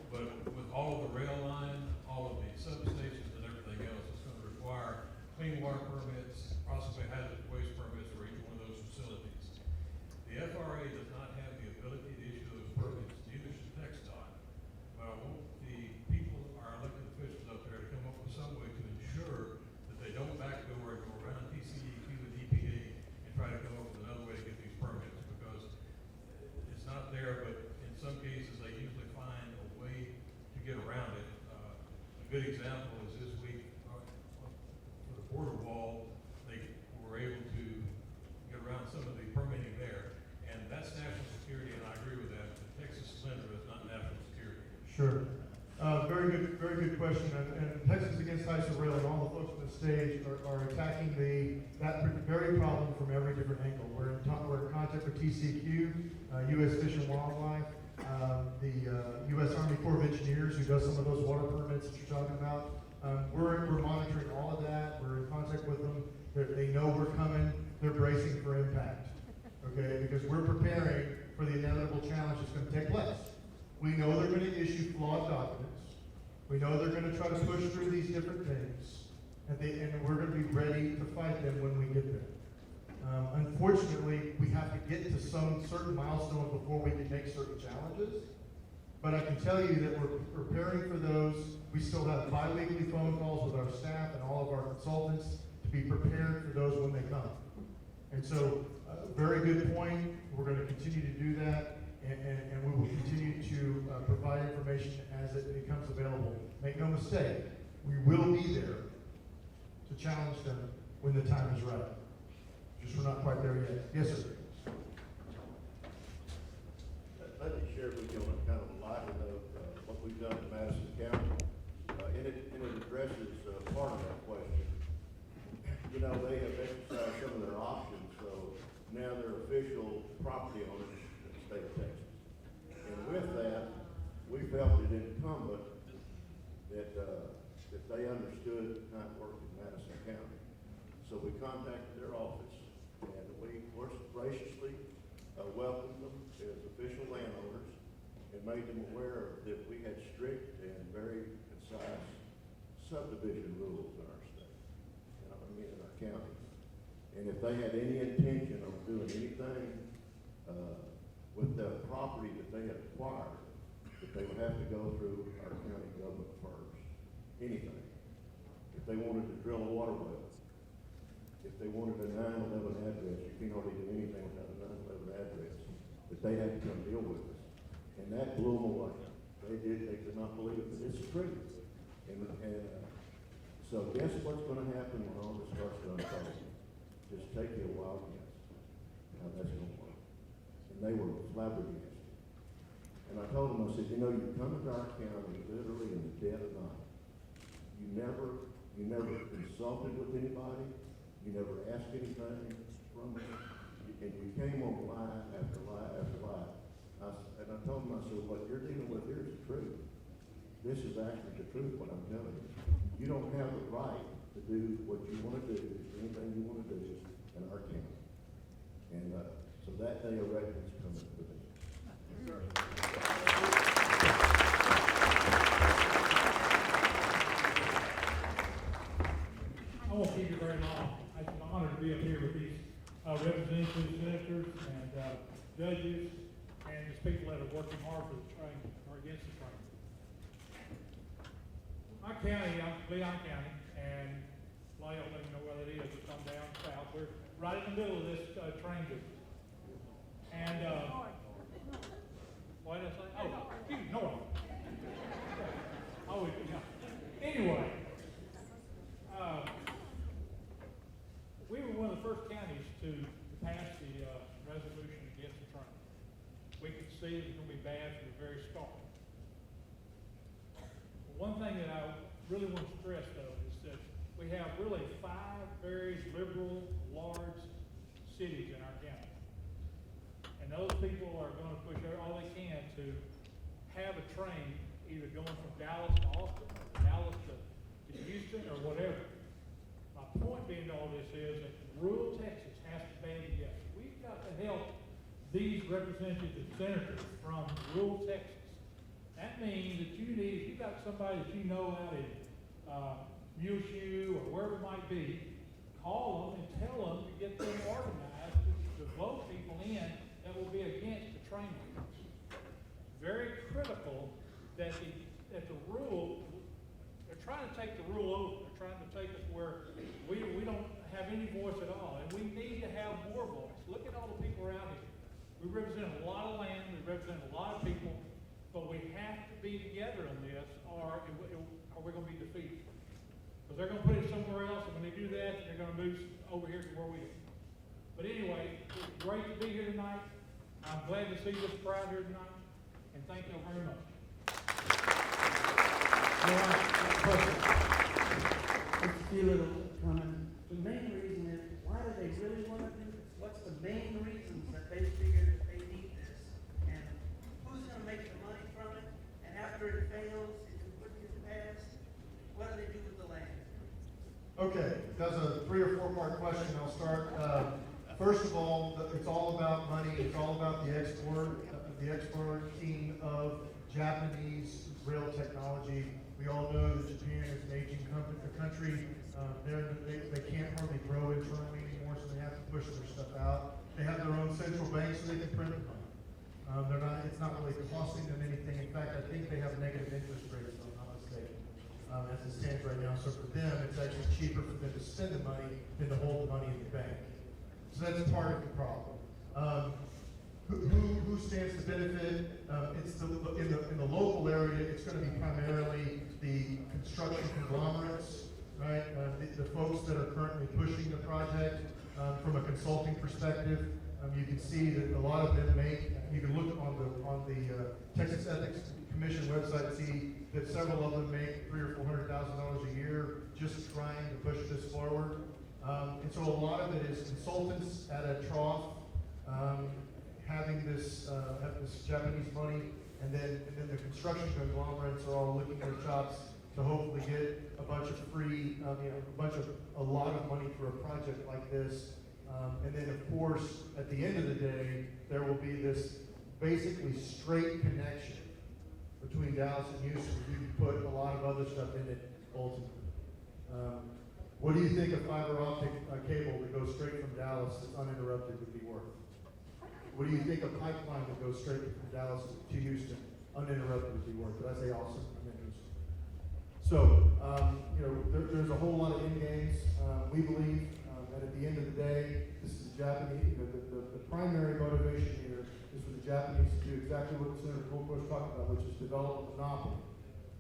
But with all of the rail line, all of the substations and everything else, it's going to require clean water permits, possibly hazardous waste permits for each one of those facilities. The FRA does not have the ability to issue those permits, neither should TxDOT. But I want the people, our elected officials up there, to come up with some way to ensure that they don't backdoor and go around TCEQ and EPA and try to come up with another way to get these permits, because it's not there, but in some cases they usually find a way to get around it. A good example is this week, for the border wall, they were able to get around some of the permitting there, and that's national security, and I agree with that. The Texas Slender is not national security. Sure. Very good question. And Texas Against Ice and Rail and all the folks on the stage are attacking that very problem from every different angle. We're in contact with TCQ, U.S. Fish and Wildlife, the U.S. Army Corps of Engineers, who does some of those water permits that you're talking about. We're monitoring all of that. We're in contact with them. They know we're coming. They're bracing for impact. Okay, because we're preparing for the inevitable challenge that's going to take place. We know they're going to issue flawed documents. We know they're going to try to push through these different things, and we're going to be ready to fight them when we get there. Unfortunately, we have to get to some certain milestones before we can make certain challenges. But I can tell you that we're preparing for those. We still have bi-weekly phone calls with our staff and all of our consultants to be prepared for those when they come. And so, very good point. We're going to continue to do that. And we will continue to provide information as it becomes available. Make no mistake, we will be there to challenge them when the time is right. Just we're not quite there yet. Yes, sir. Let me share with you on a kind of a lighter note what we've done in Madison County. And it addresses part of that question. You know, they have exercised some of their options, so now they're official property owners in the state of Texas. And with that, we felt it incumbent that they understood how it worked in Madison County. So we contacted their office, and we graciously welcomed them as official landowners and made them aware that we had strict and very concise subdivision rules in our state, in our county. And if they had any intention of doing anything with the property that they had acquired, that they would have to go through our county government first. Anything. If they wanted to drill a water well, if they wanted a 911 address, you can't hardly do anything without a 911 address, but they had to come deal with us. And that blew them away. They could not believe it, but it's true. So guess what's going to happen when all this starts to unfold? Just take you a wild guess how that's going to work. And they were flabbergasted. And I told them, I said, you know, you come into our county literally in the dead of night. You never consulted with anybody. You never asked anything from them. And you came on lie after lie after lie. And I told them, I said, what you're dealing with here is the truth. This is actually the truth, what I'm telling you. You don't have the right to do what you want to do, anything you want to do in our county. And so that day of reckoning is coming for them. I won't keep you very long. It's an honor to be up here with these representatives, senators, and judges, and these people that are working hard for the train or against the train. My county, I'm Leon County, and a lot of y'all don't even know where that is. It's on down south. We're right in the middle of this train business. And what did I say? Oh, excuse me, north. Oh, yeah. Anyway, we were one of the first counties to pass the resolution against the train. We could see it was going to be bad from the very start. One thing that I really want to stress, though, is that we have really 5 very liberal, large cities in our county. And those people are going to push all they can to have a train either going from Dallas to Austin, or Dallas to Houston, or whatever. My point being to all this is that rural Texas has to band together. We've got to help these representatives and senators from rural Texas. That means that if you got somebody that you know out in Muleshoe or wherever it might be, call them and tell them to get them organized to vote people in that will be against the train. Very critical that the rule, they're trying to take the rule over. They're trying to take us where we don't have any voice at all. And we need to have more voice. Look at all the people around here. We represent a lot of land. We represent a lot of people. But we have to be together on this, or we're going to be defeated. Because they're going to put it somewhere else, and when they do that, they're going to move over here to where we are. But anyway, it's great to be here tonight. I'm glad to see this crowd here tonight, and thank you very much. Just a few little comments. The main reason is, why do they really want to do this? What's the main reasons that they figure that they need this? And who's going to make the money from it? And after it fails, if it wouldn't get passed, what do they do with the land? Okay, that's a 3 or 4 part question. I'll start. First of all, it's all about money. It's all about the exporting of Japanese rail technology. We all know that Japan is an aging country. They can't hardly grow internally anymore, so they have to push their stuff out. They have their own central bank, so they can print money. It's not really costing them anything. In fact, I think they have negative interest rates, if I'm not mistaken, as it stands right now. So for them, it's actually cheaper for them to spend the money than to hold the money in the bank. So that's part of the problem. Who stands to benefit? In the local area, it's going to be primarily the construction conglomerates, right? The folks that are currently pushing the project from a consulting perspective. You can see that a lot of them you can look on the Texas Ethics Commission website and see that several of them make $300,000 or $400,000 a year just trying to push this forward. And so a lot of it is consultants at a trough having this Japanese money, and then the construction conglomerates are all licking their chops to hopefully get a bunch of free, a lot of money for a project like this. And then, of course, at the end of the day, there will be this basically straight connection between Dallas and Houston. You can put a lot of other stuff in it ultimately. What do you think a fiber optic cable that goes straight from Dallas that's uninterrupted would be worth? What do you think a pipeline that goes straight from Dallas to Houston uninterrupted would be worth? Did I say awesome? I meant Houston. So, there's a whole lot of end games. We believe that at the end of the day, this is the Japanese, the primary motivation here is for the Japanese to do exactly what Senator Goldberg was talking about, which is develop a monopoly,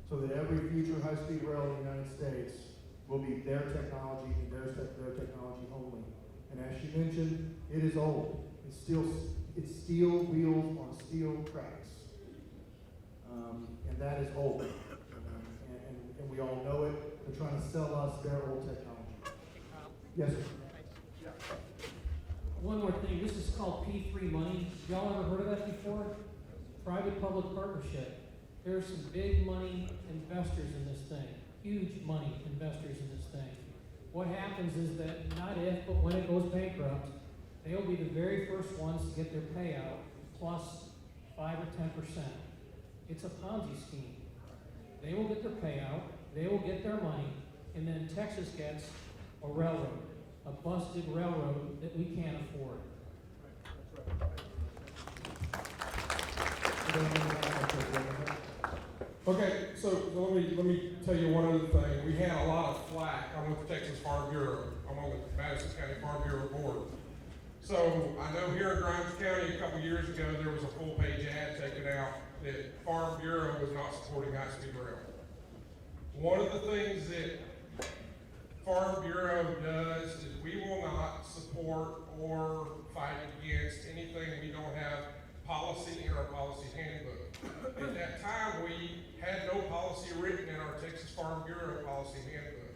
so that every future high-speed rail in the United States will be their technology and their technology only. And as she mentioned, it is old. It's steel wheels on steel tracks. And that is old. And we all know it. They're trying to sell us their old technology. Yes, sir. One more thing, this is called P3 money. Y'all ever heard of that before? Private-public partnership. There's some big money investors in this thing. Huge money investors in this thing. What happens is that not if, but when it goes bankrupt, they'll be the very first ones to get their payout, plus 5 or 10%. It's a Ponzi scheme. They will get their payout, they will get their money, and then Texas gets a railroad, a busted railroad that we can't afford. Okay, so let me tell you one other thing. We had a lot of flack. I'm with the Texas Farm Bureau. I'm on the Madison County Farm Bureau board. So I know here in Grimes County a couple years ago there was a full-page ad taken out that Farm Bureau was not supporting high-speed rail. One of the things that Farm Bureau does is we will not support or fight against anything we don't have policy in our policy handbook. At that time, we had no policy written in our Texas Farm Bureau policy handbook.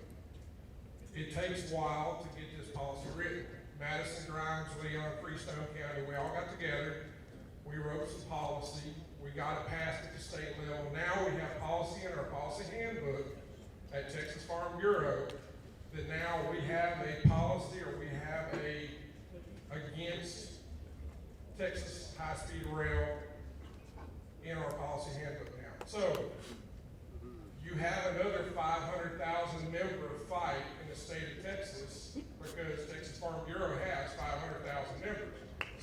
It takes a while to get this policy written. Madison, Grimes, Leon, Freestone County, we all got together. We wrote some policy. We got it passed at the state level. Now we have policy in our policy handbook at Texas Farm Bureau that now we have a policy or we have against Texas high-speed rail in our policy handbook now. So you have another 500,000 member fight in the state of Texas because Texas Farm Bureau has 500,000 members.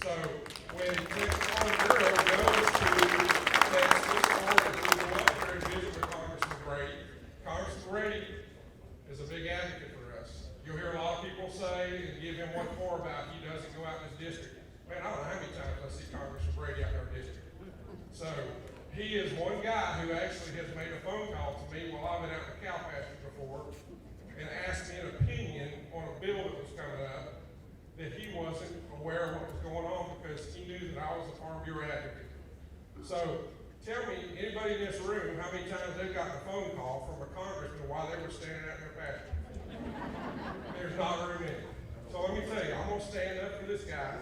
So when Texas Farm Bureau goes to Texas or if we go up there and visit with Congressman Brady, Congressman Brady is a big advocate for us. You'll hear a lot of people say and give him what for about he doesn't go out in his district. Man, I don't know how many times I see Congressman Brady out in our district. So he is one guy who actually has made a phone call to me while I've been out in the cow pasture before and asked me an opinion on a bill that was coming up that he wasn't aware of what was going on because he knew that I was a Farm Bureau advocate. So tell me, anybody in this room, how many times they've gotten a phone call from a congressman while they were standing out in their pasture? There's not room in it. So let me tell you, I'm going to stand up for this guy,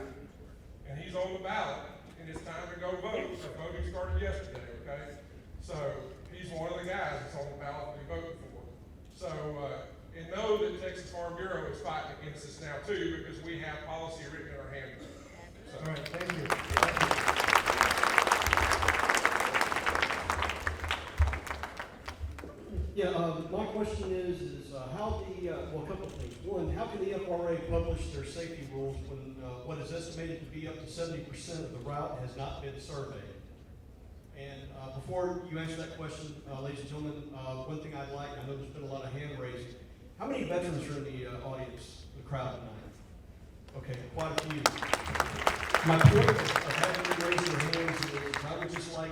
and he's on the ballot, and it's time to go vote. The voting started yesterday, okay? So he's one of the guys that's on the ballot to be voting for. So, and know that Texas Farm Bureau is fighting against us now too because we have policy written in our handbook. So, all right, thank you. Yeah, my question is how well, a couple of things. One, how can the FRA publish their safety rules when what is estimated to be up to 70% of the route has not been surveyed? And before you answer that question, ladies and gentlemen, one thing I'd like, I know there's been a lot of hand raising. How many veterans are in the audience, the crowd tonight? Okay, quite a few. My point of having you raise your hands is I would just like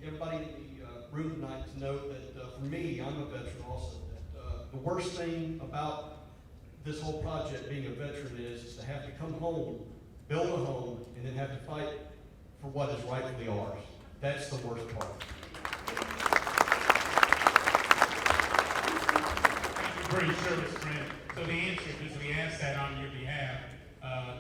everybody in the room tonight to know that for me, I'm a veteran also, that the worst thing about this whole project being a veteran is to have to come home, build a home, and then have to fight for what is rightfully ours. That's the worst part. Pretty sure, Mr. Brent. So the answer, because we asked that on your behalf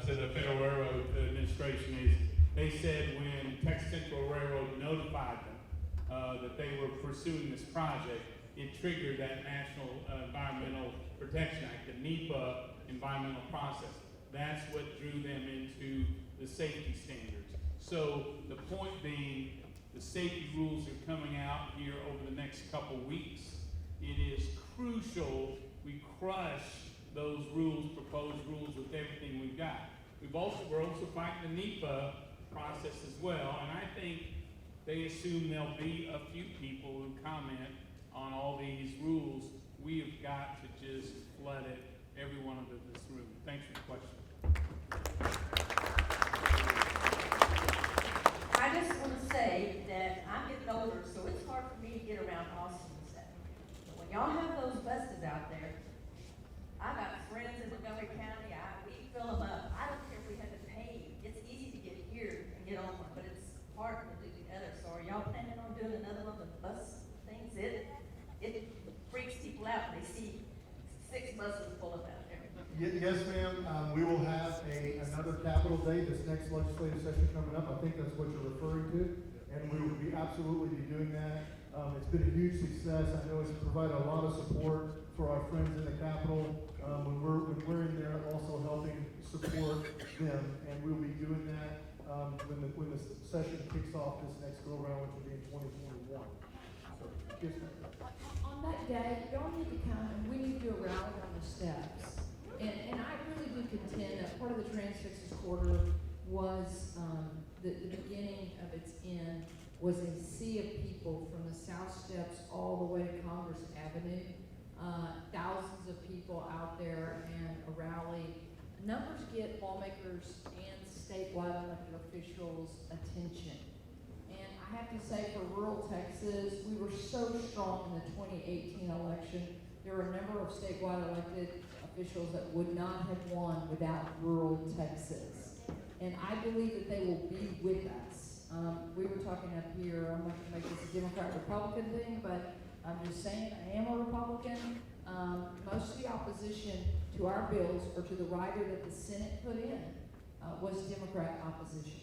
to the Federal Railroad Administration, is they said when Texas Central Railroad notified them that they were pursuing this project, it triggered that National Environmental Protection Act, the NEPA environmental process. That's what drew them into the safety standards. So the point being, the safety rules are coming out here over the next couple weeks. It is crucial we crush those rules, proposed rules, with everything we've got. We're also fighting the NEPA process as well, and I think they assume there'll be a few people who comment on all these rules. We have got to just flood it, every one of this room. Thanks for the question. I just want to say that I'm getting older, so it's hard for me to get around Austin and stuff. But when y'all have those buses out there, I got friends in Montgomery County, we fill them up. I don't care if we had to pay. It's easy to get here and get on one, but it's hard to do the other. So are y'all planning on doing another one with bus things? It freaks people out when they see 6 buses full of out there. Yes, ma'am. We will have another capital day this next legislative session coming up. I think that's what you're referring to, and we will be absolutely doing that. It's been a huge success. I know it's provided a lot of support for our friends in the Capitol. When we're in there, also helping support them, and we'll be doing that when the session kicks off this next go around, which will be in 2021. So, yes, ma'am. On that day, y'all need to come and we need to do a rally on the steps. And I really do contend that part of the Transfixes Quarter was the beginning of its end was a sea of people from the South Steps all the way to Congress Avenue. Thousands of people out there and a rally. Numbers get lawmakers and statewide elected officials' attention. And I have to say, for rural Texas, we were so strong in the 2018 election. There were a number of statewide elected officials that would not have won without rural Texas. And I believe that they will be with us. We were talking up here, I'm not going to make this a Democrat-Republican thing, but I'm just saying I am a Republican. Most of the opposition to our bills, or to the rider that the Senate put in, was Democrat opposition.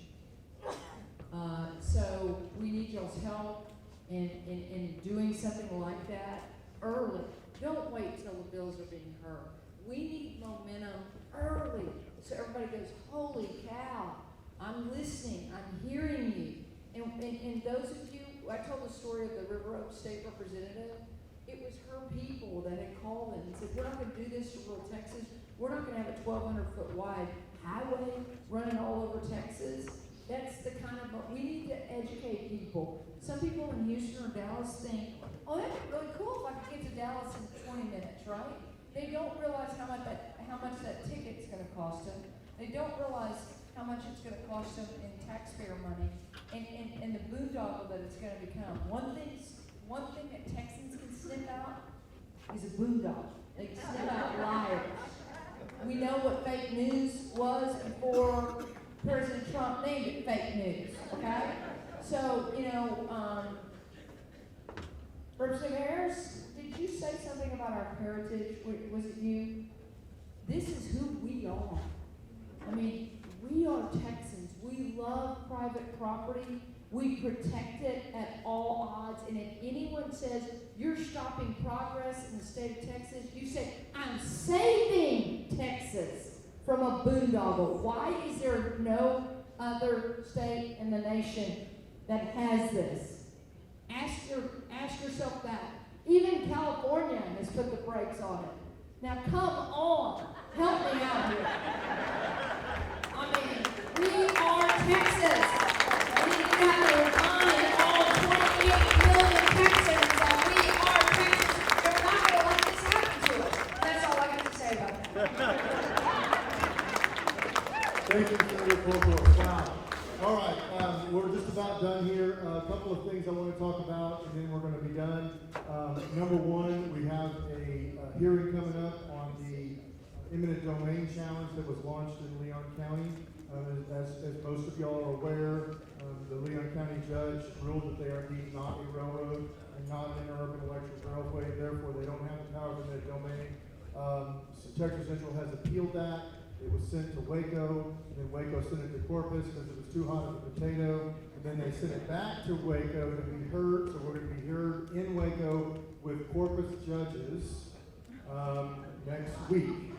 So we need y'all's help in doing something like that early. Don't wait till the bills are being heard. We need momentum early, so everybody goes, holy cow, I'm listening, I'm hearing you. And those of you, I told the story of the River Oaks State Representative. It was her people that had called in and said, we're not going to do this to rural Texas. We're not going to have a 1,200-foot wide highway running all over Texas. That's the kind of, we need to educate people. Some people in Houston or Dallas think, oh, that'd be really cool if I could get to Dallas in 20 minutes, right? They don't realize how much that ticket's going to cost them. They don't realize how much it's going to cost them in taxpayer money and the boondoggle that it's going to become. One thing that Texans can sniff out is a boondoggle. They can sniff out liars. We know what fake news was before President Trump named it fake news, okay? So, Representative Harris, did you say something about our heritage? Was it you? This is who we are. I mean, we are Texans. We love private property. We protect it at all odds. And if anyone says you're stopping progress in the state of Texas, you say, I'm saving Texas from a boondoggle. Why is there no other state in the nation that has this? Ask yourself that. Even California has put the brakes on it. Now come on, help me out here. I mean, we are Texas. And you have to remind all 28 million Texans that we are Texas. They're not going to let this happen to us. That's all I got to say about that. Thank you, Senator Corporal. Wow. All right, we're just about done here. A couple of things I want to talk about, and then we're going to be done. Number one, we have a hearing coming up on the eminent domain challenge that was launched in Leon County. As most of y'all are aware, the Leon County judge ruled that they are indeed not a railroad and not an interurban electric railway, therefore they don't have the power of eminent domain. So Texas Central has appealed that. It was sent to Waco, and then Waco sent it to Corpus because it was too hot of a potato, and then they sent it back to Waco to be heard, so we're going to be heard in Waco with Corpus judges next week.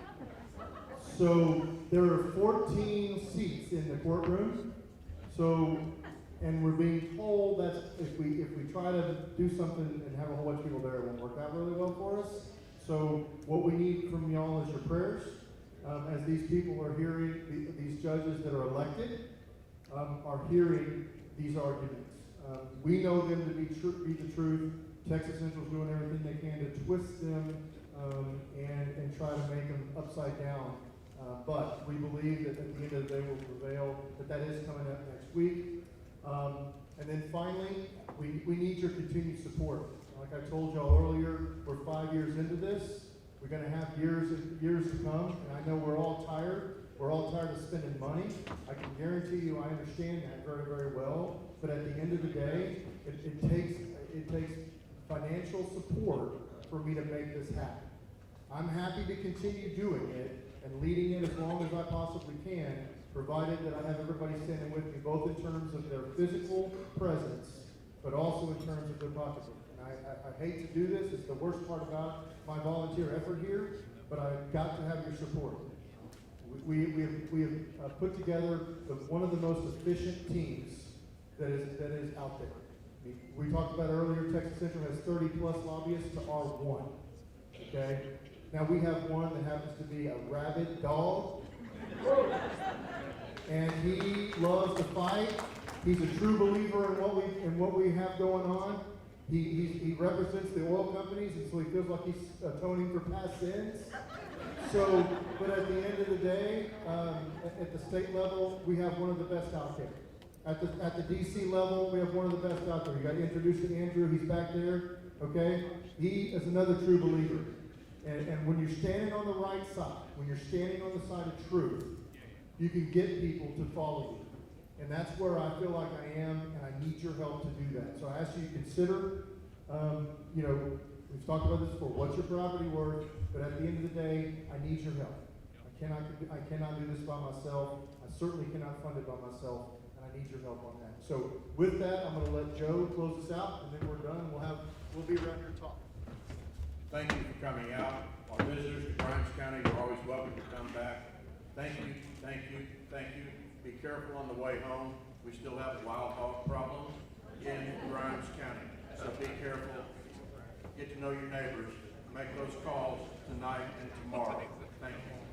So There are 14 seats in the courtroom, so, and we're being told that if we try to do something and have a whole bunch of people there, it won't work out really well for us. So what we need from y'all is your prayers, as these people are hearing, these judges that are elected are hearing these arguments. We know them to be the truth. Texas Central's doing everything they can to twist them and try to make them upside down. But we believe that at the end of the day will prevail, that is coming up next week. And then finally, we need your continued support. Like I told y'all earlier, we're 5 years into this. We're gonna have years to come, and I know we're all tired. We're all tired of spending money. I can guarantee you I understand that very, very well. But at the end of the day, it takes financial support for me to make this happen. I'm happy to continue doing it and leading it as long as I possibly can, provided that I have everybody standing with me, both in terms of their physical presence, but also in terms of their pocketbook. And I hate to do this, it's the worst part about my volunteer effort here, but I've got to have your support. We have put together one of the most efficient teams that is out there. We talked about earlier, Texas Central has 30 plus lobbyists to our one, okay? Now we have one that happens to be a rabid dog, and he loves to fight. He's a true believer in what we have going on. He represents the oil companies, and so he feels like he's atoning for past sins. So, but at the end of the day, at the state level, we have one of the best out there. At the DC level, we have one of the best out there. You got to introduce to Andrew, he's back there, okay? He is another true believer. And when you're standing on the right side, when you're standing on the side of truth, you can get people to follow you. And that's where I feel like I am, and I need your help to do that. So I ask you to consider, we've talked about this before, what's your property worth? But at the end of the day, I need your help. I cannot do this by myself. I certainly cannot fund it by myself, and I need your help on that. So with that, I'm going to let Joe close us out, and then we're done. We'll be around here talking. Thank you for coming out. Our visitors to Grimes County, you're always welcome to come back. Thank you, thank you, thank you. Be careful on the way home. We still have a wild hog problem in Grimes County, so be careful. Get to know your neighbors. Make those calls tonight and tomorrow. Thank you.